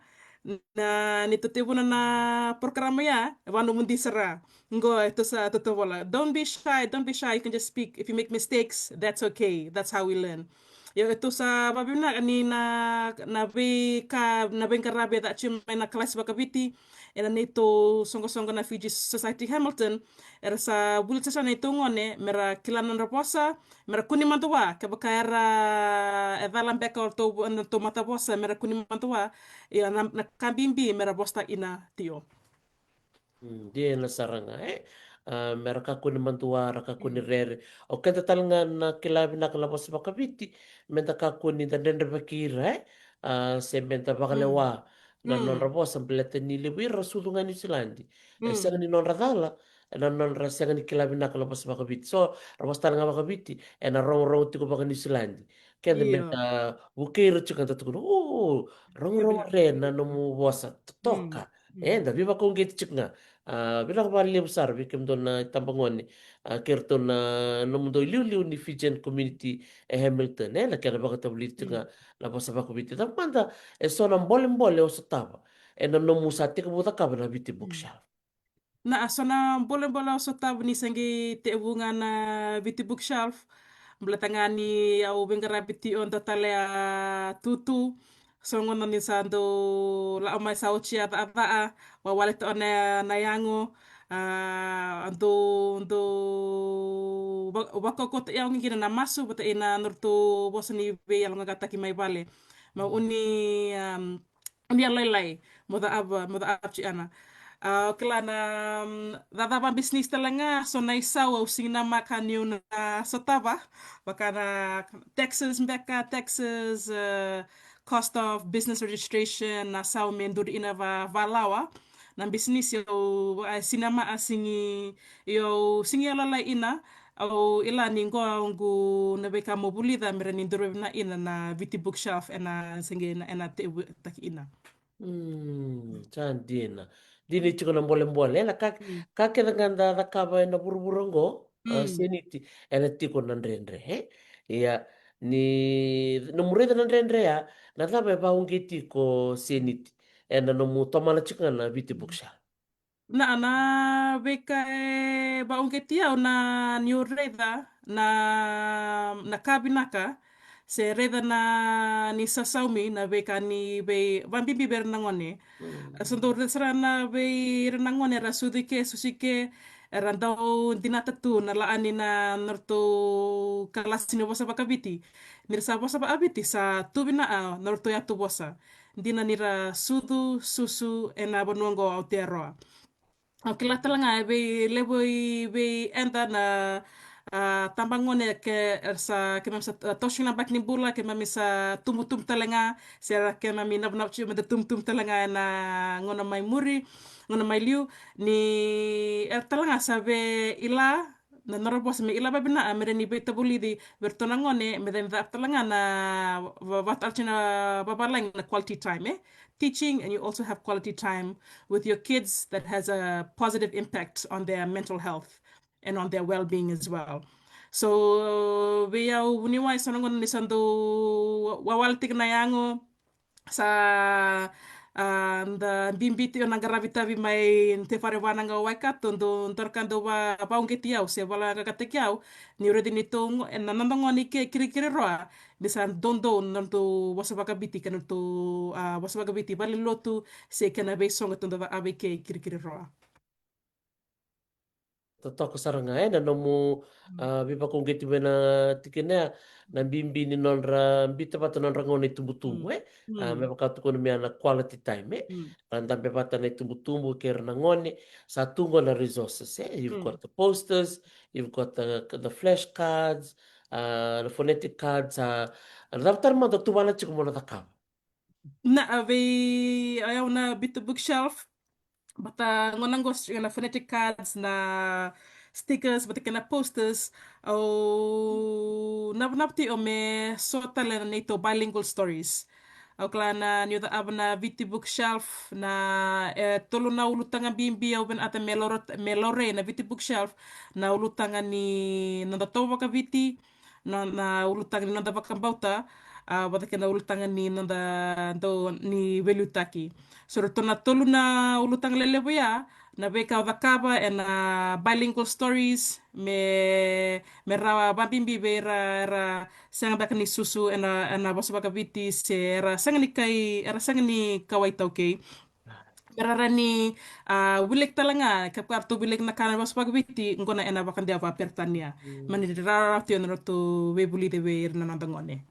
nito te na programa ya wano mundi sara. Ngo ito sa toto wala. Don't be shy, don't be shy. You can just speak. If you make mistakes, that's okay. That's how we learn. Yo itu sa babina ni na be ka na ben karabe da chim na class bakabiti era nito songo na Fiji Society Hamilton era sa bulita sa nito ngone mera kilanan raposa mera kuni mantua ke baka era evalan beka to mata bosa mera kuni mantua ya na kambimbi mera bosta ina tio. Dia na saranga mereka kuni mantuara ka kuni Mm. rere o kanta talanga na kilabi na kalabas bakabiti menta ka kuni tandende bakira se menta bakalewa Mm. na non Mm. rabos ambelete ni libir rasulunga ni silandi senga Mm. ni non radala na non rasenga ni kilabi na kalabas bakabiti so rabos talanga bakabiti na rong rong tiko baka ni silandi kenda menta Iya. bukira chukanta tukuno rong Iya rong benar. re na nomu bosa toka Mm. Mm. da viva kong geti chuknga bilang bali besar bikin na tambangon ni kerto na nomundo liu ni Fijian community Hamilton la kera baka tabli tinga Mm. la basa baka biti tamanda so na mbole o sataba na nomu sate ka buta ka na biti Mm. bookshelf. Na asana bola so tab ni sangi te bunga na biti bookshelf belatangani au bengara biti on totale a tutu so ngono ni sando la mai sa uchi ata wa wale to na yango ando bako ko te yang ngina na masu bata ina nurtu bosani be yang ngata ki mai bale ma uni uni lai moda abchi ana kelana dadaba bisnis talanga so na isaw au sing na makaniw na sotaba baka na Texas cost of business registration na saw mendur ina valawa na business yo sinama asingi yo singi alala ina au ila ningo ngu na beka mobulida mera ninduru na ina na viti bookshelf ena singi ena te taki ina. Can dina. Dini chiko na mbole la Mm. ka keda ganda da kaba na buruburongo Mm. seniti ela tiko na ndrendre ya ni no mureda na ndrendre ya na taba ba ungi tiko seniti no mu tomala chiko na biti buksha. Na beka baong ketia o na new reda na kabinaka se reda na ni sasaumi na beka ni be vambibi ber nangone Hmm. santo resra na be renangone rasudike susike randau dinata tu na laani na norto kalasini bosa bakabiti nirsa bosa ba abiti sa tubina a norto ya tu bosa dina nira sudu susu ena bonuango aotearoa. Oke lah telah ngai be enda na tambangone ke sa ke mamsa toshina bak ni bula ke mamisa tum telenga sera ke mami nap cium ada tum telenga na ngona mai muri ngona mai liu ni telenga sabe ila na norobos me ila babina amere ni be tabuli di bertonangone me den telenga na wat alchina babalang na quality time teaching and you also have quality time with your kids that has a positive impact on their mental health and on their well-being as well. So we are uniwa sanongon ni sando wawaltik na yango sa the bimbiti o nagaravita vi mai te whare wānanga o waika tondo ntorkando wa paungeti au se wala kakateki au ni uredi ni tongo e nanandongo ni ke kirikiri roa bisa dondo nanto wasabaka biti kana to wasabaka biti bali lotu se kana be songa tondo va ave ke kirikiri roa. Totoko saranga na nomu bipa kong geti bena tikene na bimbi ni nonra bita pata nonra ngone tumbu Mm. me Mm. baka tuko na quality time Mm. randa be pata na tumbu ker na ngone sa tungo na resources you've got Mm. the posters you've got the flashcards the phonetic cards daftar mo to wala chiko mo na takam. Na ave ayaw na bit bookshelf. Bata ngonangos na phonetic cards na stickers bata kana posters au napti o me sota le na nito bilingual stories au klana ni da abna viti bookshelf na tolo na ulutanga bimbi au ben ata melore na viti bookshelf na ulutanga ni nanda towa ka viti na ulutanga ni nanda bakambauta bata kana ulutanga ni nanda do ni velutaki. So tona tolu na ulutang lelebu ya na beka o dakava e na bilingual stories me rawa babimbi be era sanga baka ni susu e na bosa baka viti se era sanga ni kawai tau kei. Berarani wilik talanga kapkar tu wilik na kana bosa baka viti ngona e na baka dia va pertania. Mani rara tio na tu webuli de we na nandangone.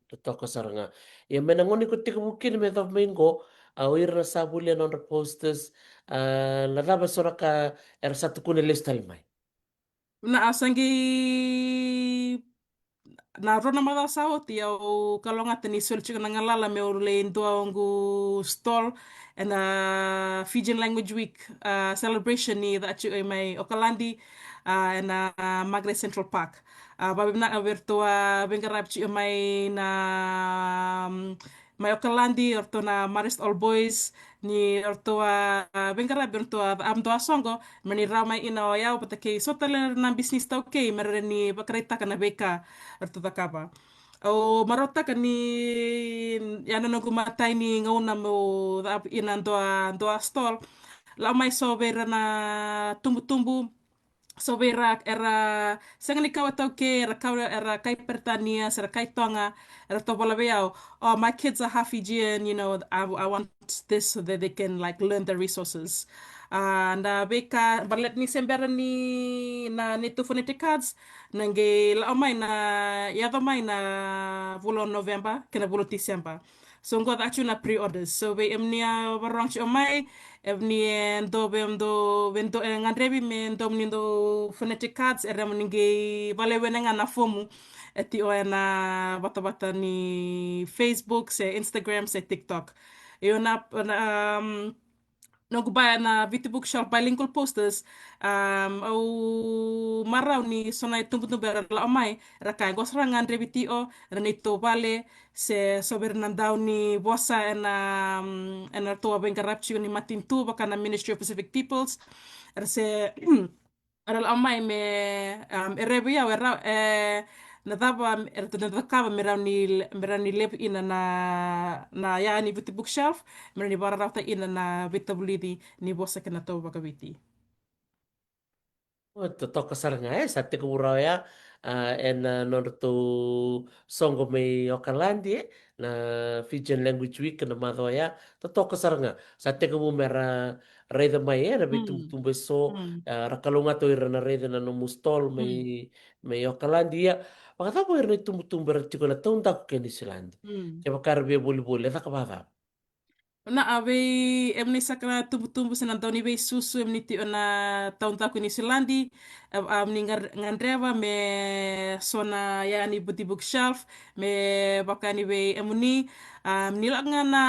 Totoo saranga. Ya menangoni ko tika mungkin me tau minggo ir na sabuli non posters la raba soraka era satu kune listal mai. Na asangi na rona mada sao ti au kalonga tani sul chika na ngalala me ule intua ongu stall and Fijian Language Week celebration ni da chu mai Okalandi and Magre Central Park. Babi na abertua bengarap chu mai na mai Okalandi orto na Marist All Boys ni orto bengarap orto am doa songo mani ramai ina o yao patake sotale na business tau kei mereni bakarita kana beka artu takapa. O marota ka ni yana no gumatai ni ngauna mo ina doa stall. La mai so vera na tumbu-tumbu so vera era sanga ni kawa tau ke era kawa era kai pertania era kai tonga era to bola beao. Oh, my kids are half Fijian, I want this so that they can like learn the resources. Na beka balet ni sembera ni na ni tu phonetic cards nange la mai na ya mai na bulan November kena bulan December. So ngod achu na pre-orders. So be emnia barang si omai evni bendo ngandrebi me ndo mnindo phonetic cards era mninge vale wenenga na fomu eti o na bata-bata ni Facebook, se Instagram, se TikTok. Eu no gubaya na Viti Bookshop bilingual posters au marau ni sonai tumbu-tumbu la omai rakai gosrangan rebiti o ranito vale se sober nandau ni bosa ena toa bengarapchi ni matintu baka na Ministry of Pacific Peoples se Aral amai me erebu ya wera nadaba nadakaba merani lep ina na ya ni Viti Bookshelf merani bara rauta ina na Vita Bulidi ni bosa kena tau baka viti. Oh, totoo saranga sate ko buraya en non to songo me Okalandi na Fijian Language Week na madoya totoo saranga sate ko mera reda mai na bitum Hmm. tumbeso Hmm. rakalunga to ira na reda na no mustol Hmm. me Okalandi ya pakata ko ira tumber tiko na tonda ko kenisilandi Hmm. kaya karbe boli-boli ta kabada. Na awe emni sakra tumbu-tumbu sa nantau ni be susu emni ti ona taun taku ni Silandi amni ngandreva me sona ya ni buti bookshelf me baka ni be emuni nila nga na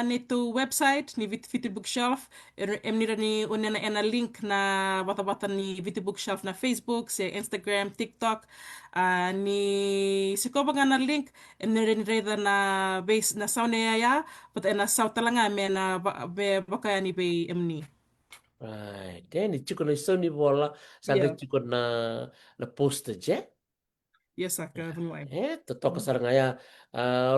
nito website ni Viti Bookshelf emni rani unena ena link na bata-bata ni Viti Bookshelf na Facebook, se Instagram, TikTok ni sikoba nga na link emni rani reda na base na sauna ya but ena sau talanga me na be baka ni be emni. Right. Then chiko na soni bola sada Yeah. chiko na postage eh? Yes, aka bunway. Totoo kasar nga ya.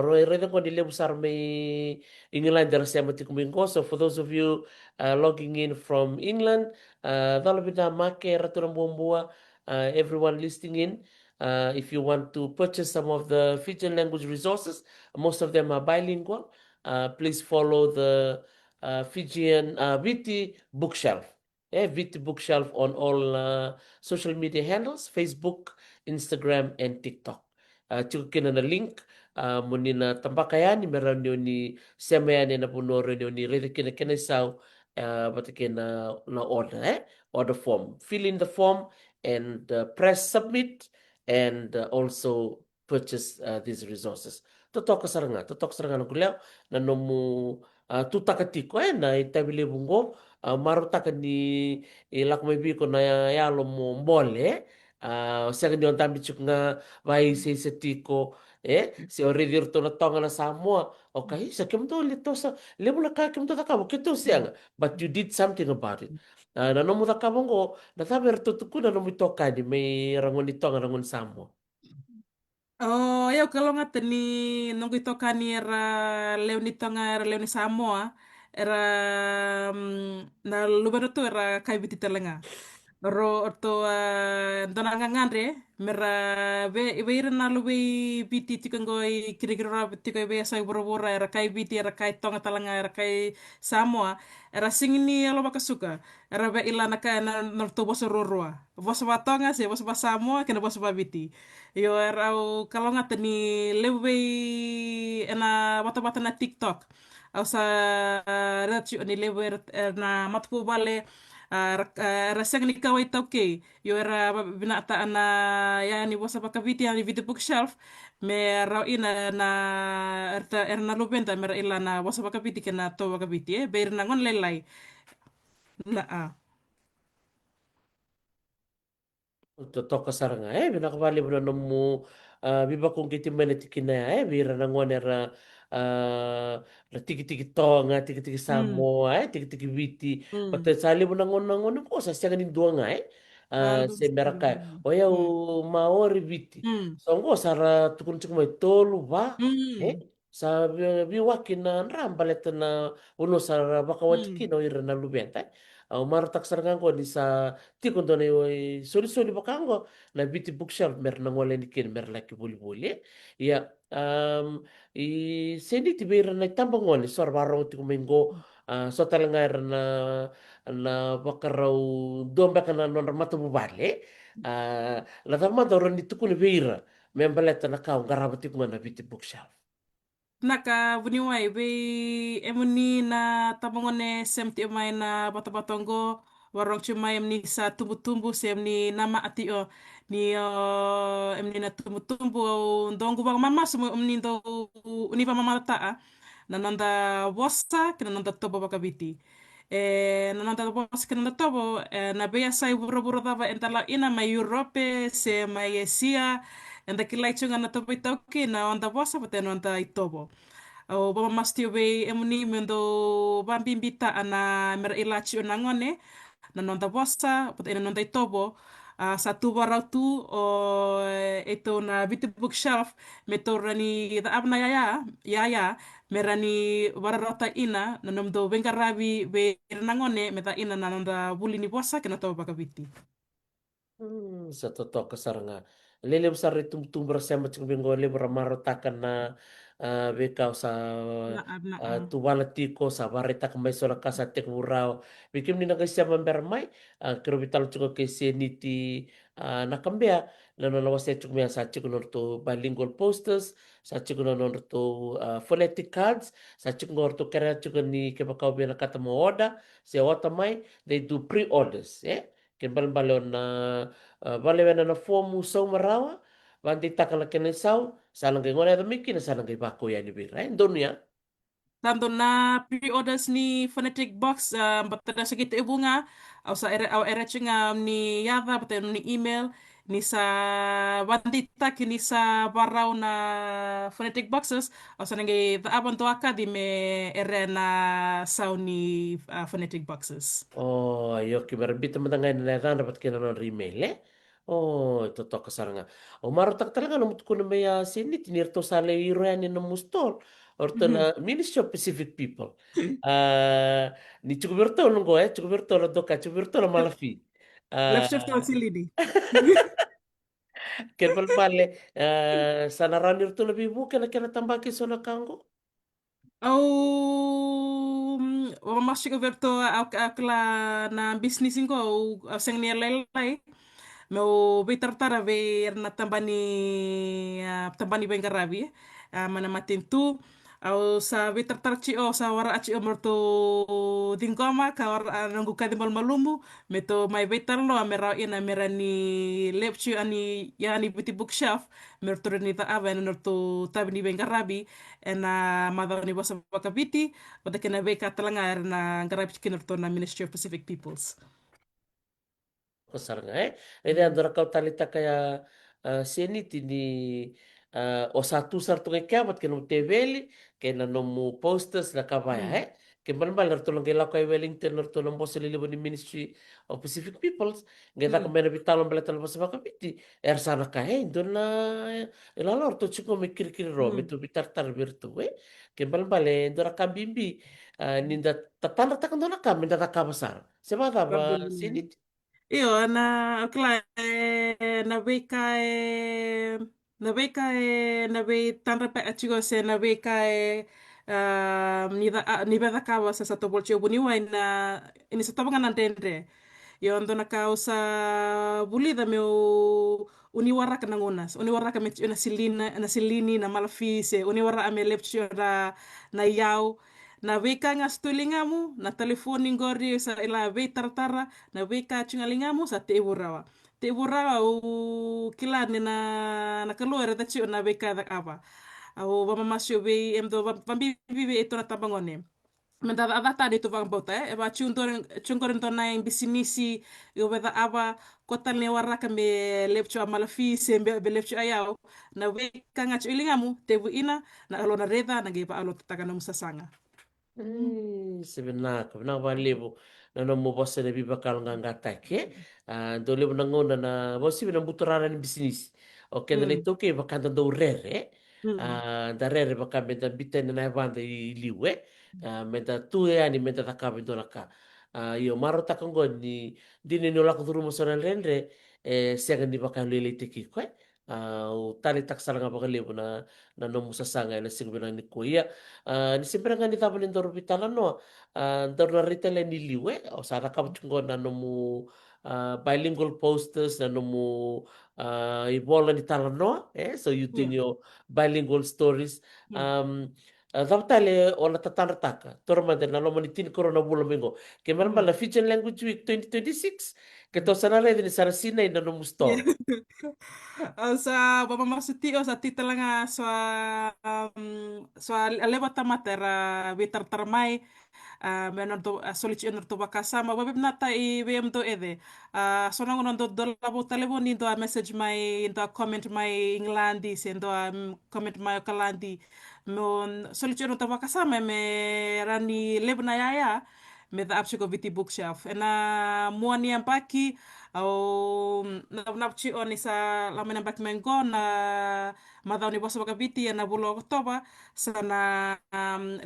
Roy Roy ko dile busar may England der siya matikumingko. So for those of you logging in from England, dalo bina make ratu ng buong buwa, everyone listening in. If you want to purchase some of the Fijian language resources, most of them are bilingual. Please follow the Fijian Viti Bookshelf. Viti Bookshelf on all social media handles, Facebook, Instagram, and TikTok. Chukin na link muni na tambakayan ni meron yun ni semayan na punoro yun ni rede kina kinasaw batakin na order order form. Fill in the form and press submit and also purchase these resources. Totok saranga no kulyaw na nomu tutakatiko na itabili bungo marutaka ni ilak may biko na yalo mo mbole sa kandiyon tambi chuk nga vai se setiko si oridir to na tonga na Samoa okay sa kimto lito sa lemo na ka kimto ta kamo kito siya but you did something about it na nomu ta kamo ngo na taber to tuku na nomu toka di may rangon ito nga rangon Samoa. Oh, eu kalau ngata ni nunggu ito kanira leuni tonga era leuni Samoa era na lugar tu era kai biti telenga. Ro orto dona ngangandre mera be ira na lu be biti tikangoi kira-kira tikai be sai bora-bora era kai biti era kai tonga talanga era kai Samoa era singini alo baka suka era be ilana ka na norto boso roroa boso batonga se boso ba Samoa kena boso ba biti yo era kalau ngata ni lebe ena bata-bata na TikTok au sa ratu ni lebe na matku bale rasang ni kawai tau ke yo era binata ana ya ni bosa bakaviti ya ni video bookshelf me rau ina na erta erna lubenta mer ila na bosa bakaviti kena to bakaviti ber na ngon lelai na Totoka saranga binakabali mo na mo biba kung kiti manatiki na bira na ngwan era na tiki-tiki tonga, tiki-tiki hmm samo, tiki-tiki witi. hmm Pati sali mo na ngon ko sa siya ganin duwa nga andun se meraka. O yaw hmm maori witi. hmm So ngo sara tukun chuk may tolu ba? Eh? hmm Sa biwakin na rambalet na uno sa baka hmm wajiki no ira na lubenta. Maratak sarang ko di sa tikon doon ay suli-suli pa kango na biti bookshelf mer nang wala ni kin mer laki buli-buli. Ya i sendi ti bira na tambang wani sor barong ti kumengo so talanga na bakaraw domba ka na non mata bubale. La tama doron ni tukun bira membaleta na kao garabati ko na biti bookshelf. Naka buniwai be emuni na tabangone semti umay na bata-batongo warong chumay emni sa tumbu-tumbu sem ni nama ati o ni emni na tumbu-tumbu ndongo bang mama sumo emni do uni pa mama taa nananda bossa kinananda tobo bakabiti nananda bossa kinananda tobo na beya sai buro-buro tava entala ina mai Europe se mai Asia enda kilai chunga na tobo itauki na onda bossa pate no onda itobo o baba masti be emuni mendo bambimbita ana mer ilachi onangone na nonda bossa pate na nonda itobo satu barau tu o ito na bitu bookshelf meto rani da abna yaya merani bararata ina na nomdo bengarabi be nangone meta ina na nonda bulini bossa kena to bakabiti. Sa totoo kasaranga lelem sari tumtumber sema chingbengo lebra marotakan na bekaw sa Na abna tubala tiko sa barita kamay sola kasa tek murao bikim ni naga siya mambermay kerobital chuko ke seniti nakambia nanalawas ya chukmia sa chikunor to bilingual posters sa chikunor to phonetic cards sa chikunor to kera chukun ni kebakaw bina kata mo order sa otamay they do pre-orders ken balon na balewena na fomu sau marawa bandi takala kene sau salang kay ngona miki na salang kay bako ya ni bira dunia. Tanto na pre-orders ni Phonetic Box batada sa kita ibunga au era chinga ni yada batada ni email ni sa bandita kini sa barau na Phonetic Boxes au sa nangai abang to aka di me era na sau ni Phonetic Boxes. Oh, ayo kiberbita matangay na natan dapat kinanon email Oh, ito to kasaranga. O marutak talaga no mutuko na may sini tinirto sa layro yan ng mustol. Or to na Ministry of Pacific People. Ni Chukuberto nunggo Chukuberto na doka, Chukuberto na malafi. Left shift Ah, sili di. Kaya pala, sa naranir to na bibu, kaya natambaki so na kango. Au masih overto akla na business ko au seng ni lelai mau be tartara be na tambani tambani be garabi mana matin tu au sa be tartar ci o sa wara ci o morto dingkoma ka war nanggu ka dimbal malumbu meto mai be tarlo amera ina mera ni lepchu ani ya ni buti bookshelf merto ni ta ava na norto tabi ni be garabi ena madar ni bosa bakabiti pada kena be ka talanga na garabi kinorto na Ministry of Pacific Peoples. Kasar nga Ede andora kau talita kaya senit ini o satu sartu kay kamat kaya no teveli kaya na no mo posters na kabaya Mm. Kimbal tulong kay Lakay Wellington tulong po sa lilibo ni Ministry of Pacific Peoples. Ngeta Mm. kami na bitalong balatal pa sa makapiti. Sana ka doon na ilalor to chiko may kirkiri ro may Mm. to bitar birtu Kimbal doon na kabimbi. Ninda tatanda takang doon na kami na nakabasar. Semata ba Babylon. sinit? Io, okla, na bei tanra pe achigo se na bei kai ni ba da kawa sa to bolche buni wa ini sa tabanga nan tendre. Yo ando na kausa buli da meu uni warra ka nangonas. Uni warra ka me na silini na malafise. Uni warra ame lepcho na yau. Na weka nga stulingamu, na telefoni ngori sa ila wei tartara, na weka chingalingamu sa te iburawa. Te iburawa kila ni na keluar ta chio na weka dak apa. Au vama masio wei emdo vambi vive ito na tabangone. Menda ada di tu bang bota eba chuntoren to na yang bisinisi yo beda aba kota ne warra ka me lepcho amalafi se be lepcho ayao na we kanga chulingamu tebu ina na alona reda na geba alo tataka na musasanga. Sebenarnya kenapa lebu na no mo bossa na bibakal nga ngatak do lebu na ngona na bosi na buturaran bisnis o kenda le Mm. toke bakanda do rere Mm. da rere baka meda bitene na banda i liwe meda tu ani meda takabe do naka io maro takango ni dine no lako turu mo sona rendre sega ni baka lele teki ko o tali taksala nga baka lebu na no mo sasanga na siguro ni kuya ni siyempre nga nitabo ni Doro Vitala no, Doro na ritele ni Liwe, o sana ka chungo na no mo bilingual posters na no mo ibola ni Tala no, so you think Yeah. your bilingual stories. Mm. Um, Tapos o natatanrataka, torma din na no manitin ko na bulo mingo. Kaya man Mm. la Fijian Language Week 2026, kito sana rin ni Sarasina na no mo Yeah. store. Sa baba masutio sa titala nga lewat tamatera bitar tarmai menon to solici onor to bakasama babe nata I bem to ede sonang non do labo talebo ni do a message mai do a comment mai inglandi sen do a comment mai kalandi mon solici onor to bakasama me rani lebna yaya me da apsiko viti bookshelf ena muani ampaki au napchi oni sa lamena bak mengo na madau ni bosa baka viti na bulo oktoba sana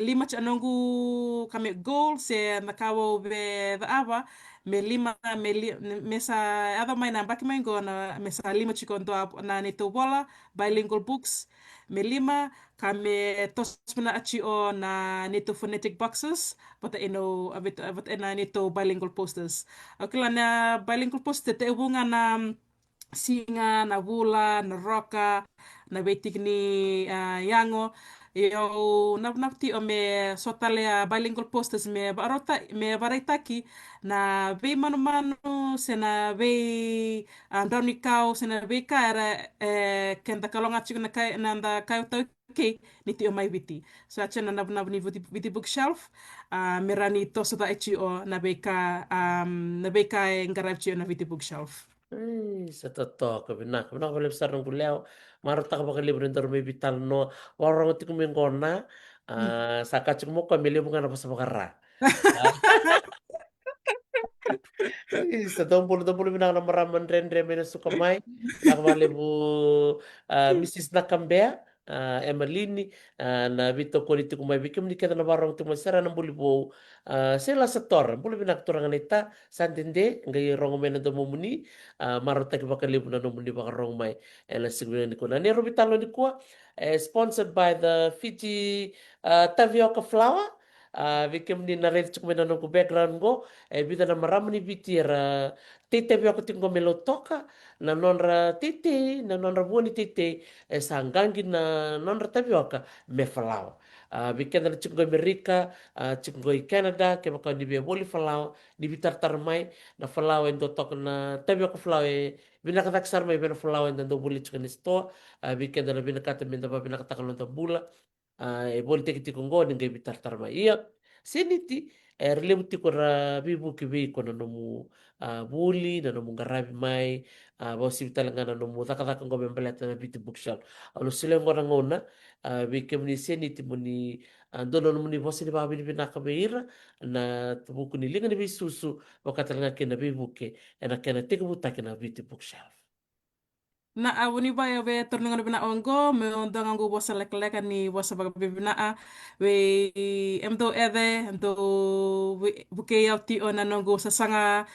lima cha nongu kami goal se na kawo be the ava me lima me sa ada mai na baki mengo na me sa lima chiko ndo na ni to bola bilingual books me lima kami tos mena achi o na nito phonetic boxes bata ino abit ena nito bilingual posters akila na bilingual posters te ubunga na singa na vula na roka na betik ni yango yo napti o me sotale bilingual posters me baraitaki na ve manu manu se na ve andoni kau se na ve kaira kenda kalonga chiku na kai nanda kai tau ke ni ti o mai viti so acha na ni viti bookshelf merani to so da echi o na ve ka ngarapchi o na viti bookshelf. Sa totoo kabina ko lebsar ng gulyaw marata ka libro ng dormi vital no warang ti kumingona saka mo kamili mo nga na sa makara. Sa tumpul-tumpul pinaka-namaraman rendre na sukamay, nakabalibu Mrs. Nakambea, Emalini, na bito ko dito kumay bikim ni kita na barang tumasara ng bulibo sila sa tor, buli binakturangan ita, santinde, ngay rong may na dumumuni, marata ka bakalibo na numuni baka rong may, ela siguro ni ko na. Ni Rubitalo ni ko, sponsored by the Fiji Tapioca Flour, bikim ni na-read ko may na nung background ko, vida na marami ni bitira tete bi ako tingo melotoka na nonra tete na nonra buoni tete sanggangi na nonra tapioca me falau bikenda na chingo Amerika chingo I Canada ke baka ni be boli falau ni bitar tarmai na falau endo tok na tapioca falau binakatak sarmai bena falau endo do boli chika sto bikenda na binakata minda ba binakatak no bula boli teki tikungo ni bitar tarmai iya seniti relevo tiko ra bibuki viko na nomu buli na nomu garabi mai bausi talanga na nomu taka ngome mbeleta na biti bookshelf alo sile ngora ngona bike mni seni timuni dono muni bosi ni babi ni binaka beira na buku ni linga ni bisusu wakatalanga kena bibuke ena kena tiko butake na biti bookshelf. Na awuni ba ya be torningo bina ongo me ondo ngangu bosa lek ni bosa baga bina a we emdo ede emdo buke ya ti ona nongo sasanga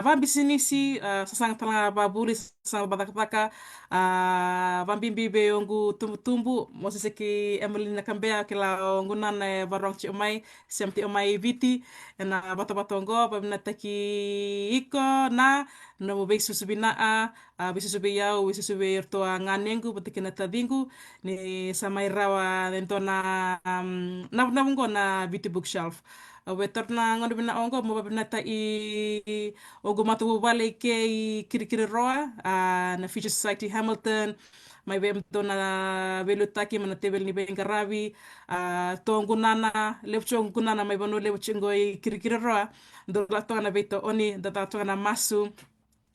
van bisinisi sasanga tala babuli sasanga badaka vambimbi be ongu tumbu mo seki Emily na kambea kila ongu nana barong chi omai semti omai viti na bato ongo babina taki iko na no mo be susubina bisa sube yau, bisa sube irtoa nganengu, pati kena tadingu, ni samai rawa dentona nabungo na beauty bookshelf. Wetor na ngono bina ongo, mo babina ta ogo matu wale ke kiri roa, na Future Society Hamilton, mai bem dona velu taki mana tebel ni ben garabi, to ngunana, lepcho ngunana mai bono lepcho ngoi kiri roa, do la to na veto oni, data to na masu,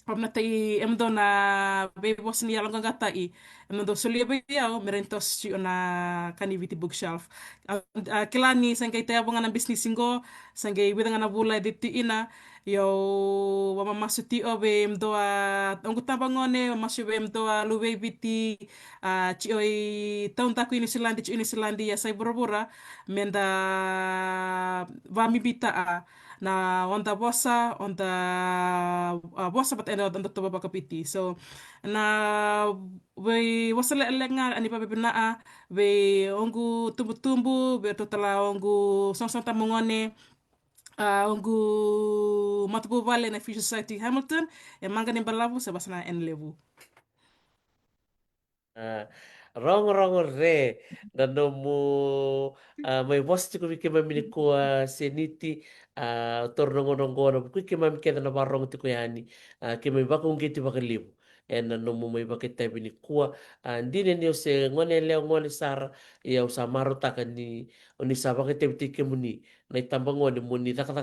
Pamna tai emdo na bebos ni along gata I emdo sulia be yao merentos si ona kani viti bookshelf kila ni sangay tayo bunga ng business singo sangay widang na bula diti ina yo wama masuti o be emdo ang kutabangone masu be emdo luwe viti chi oi taun taku ini silandi ya say burabura menda vami bita na onda bossa onda bossa bat ena onda toba bakapiti so na we wasale lenga ani pa bebina we ongu tumbu be totala ongu song tamongone ongu matubu vale na Future Society Hamilton e manga ni balavu sa basna en levu. Ah, rongo re na nomu mai bosi tiku wiki mami ni kua seniti torno ngongo na buku ke mami keda na barong tiku yani ke mai baka ungeti baka libu na nomu mai baka tabi ni kua ndine ni ose ngone leo ngone sara ya usa maru taka ni oni sa baka tabi tike muni na itamba ngone muni taka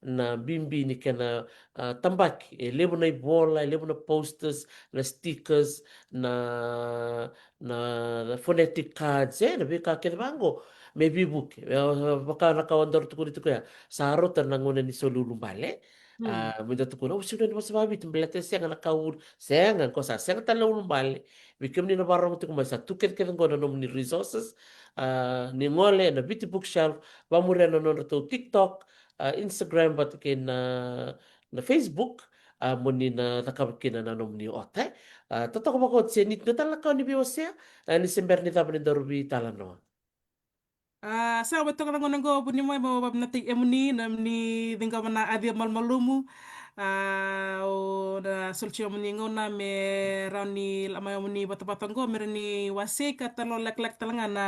na bimbi ni kena tambaki lebu na bola lebu na posters na stickers na phonetic cards na bika ke bango maybe book baka nakawandor tukuri tukuya sa rota nanguna ni solulu bale minta tukuna usi udah mas babi tumbelete siang anak kaur siang ko sa siang talaw bale bikim ni nabarong tuku masa tuket ke ngona no ni resources ni ngole na biti bookshelf bamure no no to TikTok Instagram bat ke na Facebook muni na takabkina na nom ni ote totoo ko nit na talaka ni biosea ni sember ni taban ni darubi talano. Sa beto ka ngo ngo buni mo mo bab nati emuni namni dinga mana adi malumu o na solchi muni ngona me rani lama muni bata ngo merni wase ka talo lek talanga na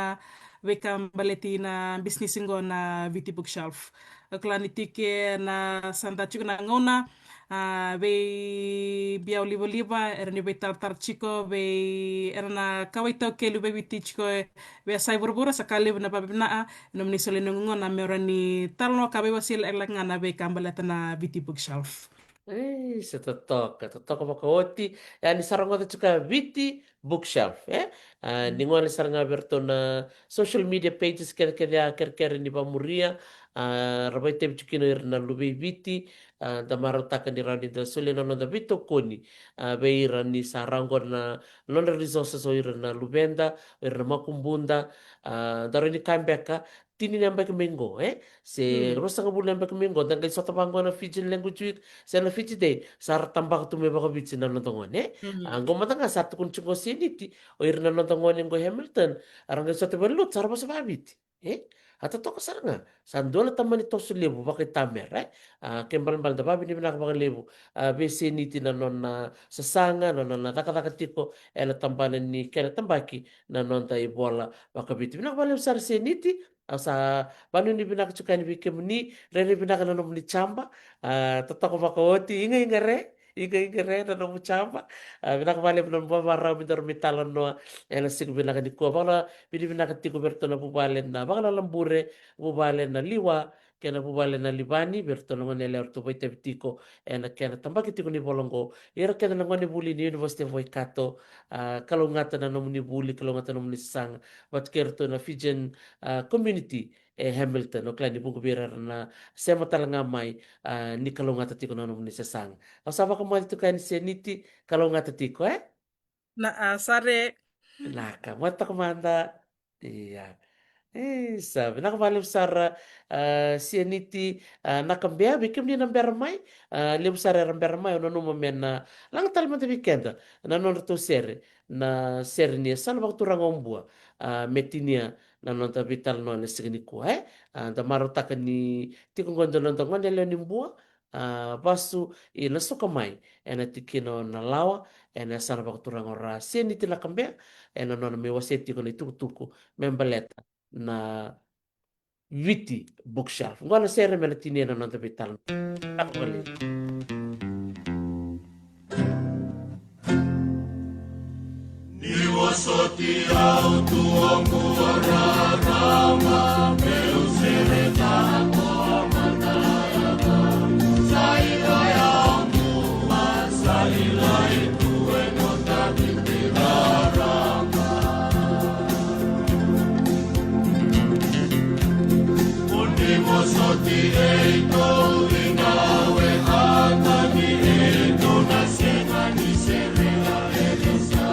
weka baleti na business ngo na viti bookshelf klani tike na santa chiko na ngona be biau liba era ni be tar chico be era na kawaito ke lu be viti chico be sai burbura sakali na babna no ni sole no na me ni talno ka be wasil elak ngana be kambalata na viti bookshelf. Se totoka makawoti yani sarang ngota chuka viti bookshelf ningon sarang aberto na social media pages ker ni pamuria rabai tem chukino irna lubi viti da marotaka ni rani da sule no da vito koni be irani sarang na non resources o irna lubenda irna makumbunda darani kambeka tini namba kemengo se rosa kabulan ba kemengo dan kay sota bango na Fijian language week sa na Fiji day sar tambak tu meba kabitsi na nontongon ang gomata nga sa tukun chungo siniti o irna nontongon ngo Hamilton arang kay sota balut sar ba sa babit Ata to kasar nga sandola tamani to su lebu bakit tamer kembal bal da babi ni binak bakit lebu besi niti na non na sasanga non na taka tipo ela tambanan ni kela tambaki na non ta ibola bakabiti binak balik sar seniti sa banu ni binak chukan bikem ni rene binak na nom ni chamba totoko makawoti inga re na nom chamba binak balik non babarra bidor mitalon no ela sig binak ni ko bala bini binak tiko berto na bubalen na bakala lambure bubalen na liwa kena bubale na libani berto ngone le orto boite bitiko ena kena tambaki tiko ni bolongo ira kena ngone buli ni University of Waikato kalau ngata na nomuni buli kalau ngata nomuni sang wat kerto na Fijian community Hamilton o klani bungu bira na sema talanga mai ni kalau ngata tiko na nomuni sesang au saba ka mo kan seniti kalau ngata tiko Na sare. naka mo ta komanda iya sabe nakavalim sara sianiti nakambea bikim ni nambera mai lem sara nambera mai ono numa mena lang tal mata bikenda na non to sere na sere ni sal bak turang ombua metinia na non ta vital non signi ko da marota ni tikong gondo non to ngonde le nimbua basu ina suka mai ena tikino na lawa ena sal bak turang ora sianiti nakambea ena non me waseti ko ni tuku membaleta na Viti bookshelf. Ngwana sere mena tini na nanta vital. Ako kali. Niwasoti au tuongo rarama meu sereta ko amataya saila yangu saila itu enota bitirarama Niwasoti eito inawe atani eito nasema ni serela elisa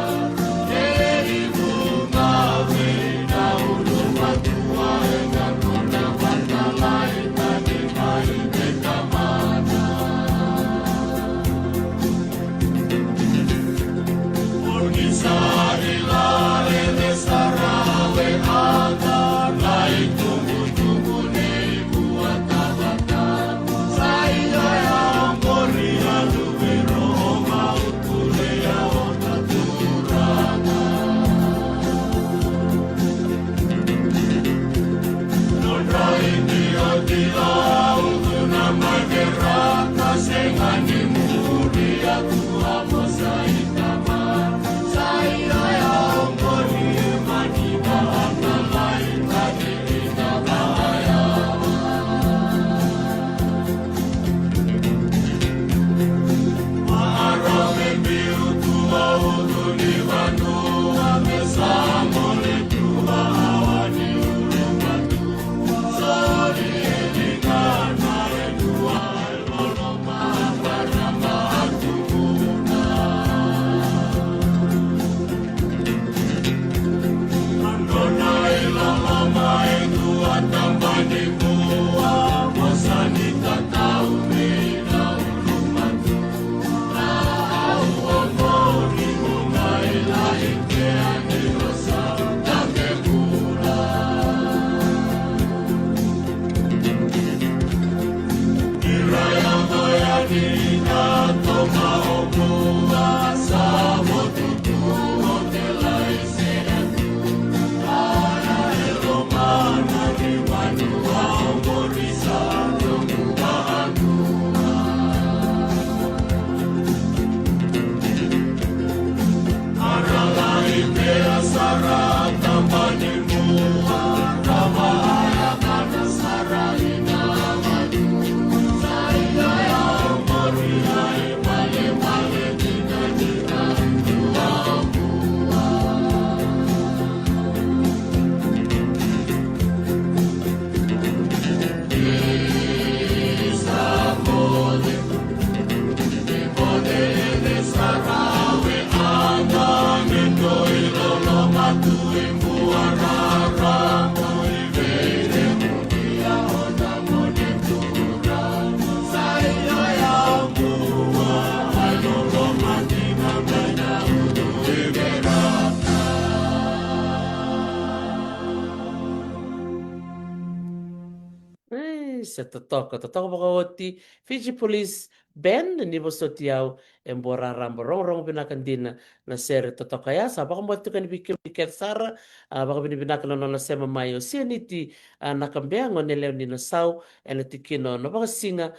Se totoko baka oti Fiji Police Band ni bosoti au embora rambo rong binakan dina na sere totoka ya sa baka mo tukan bikin sara baka binakan na sema mayo sianiti nakambea ngone leo ni na sau ena tikino no baka singa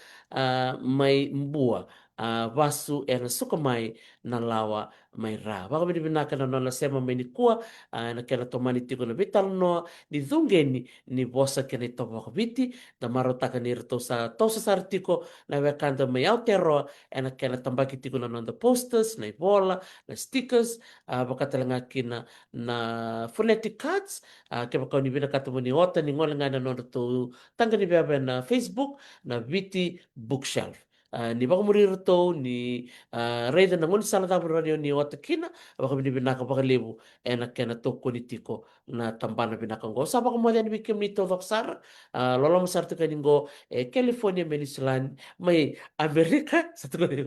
mai mbua vasu e na suka mai na lawa mai rā. Waka mini vinaka na nona sema mai ni kua, na kena tomani tiko na vitalo noa, ni dhungeni ni vosa kena i topa wakaviti, na marotaka ni rato sa tosa saratiko, na wekanda mai Aotearoa, e na kena tambaki tiko na nona posters, na i vola, na stickers, wakatalanga kina na phonetic cards, ke wakau ni vina kata mo ni ota ni ngole ngai na nona tō tanga ni beabe na Facebook, na Viti Bookshelf. Ni wakamuri rato ni reida na ngoni sala tapu radio ni ota kina, wakamini binaka wakalevu e na kena toko ni tiko na tambana binaka ngo. Sa wakamodia ni bikim ni tō waksara, lola masara tuka ni ngo California, Venezuela, mai Amerika, satu ko ni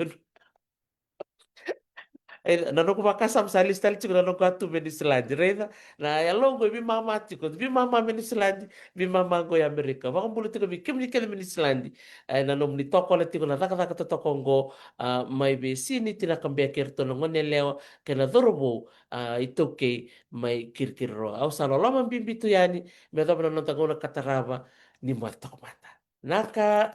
nanoko makasam sa listali tiko nanoko atu Venezuelandi reida na ya longo bi mama tiko bi mama Venezuelandi bi mama go ya Amerika wakambulu tiko bi kimni kele Venezuelandi nanom ni toko le tiko na taka to toko ngo mai be sini tina kambia kerto no ngone leo kena dorobo itoke mai kirkiro au sa lolama bimbi tu yani me do na nonta ngona katarava ni mo toko mata naka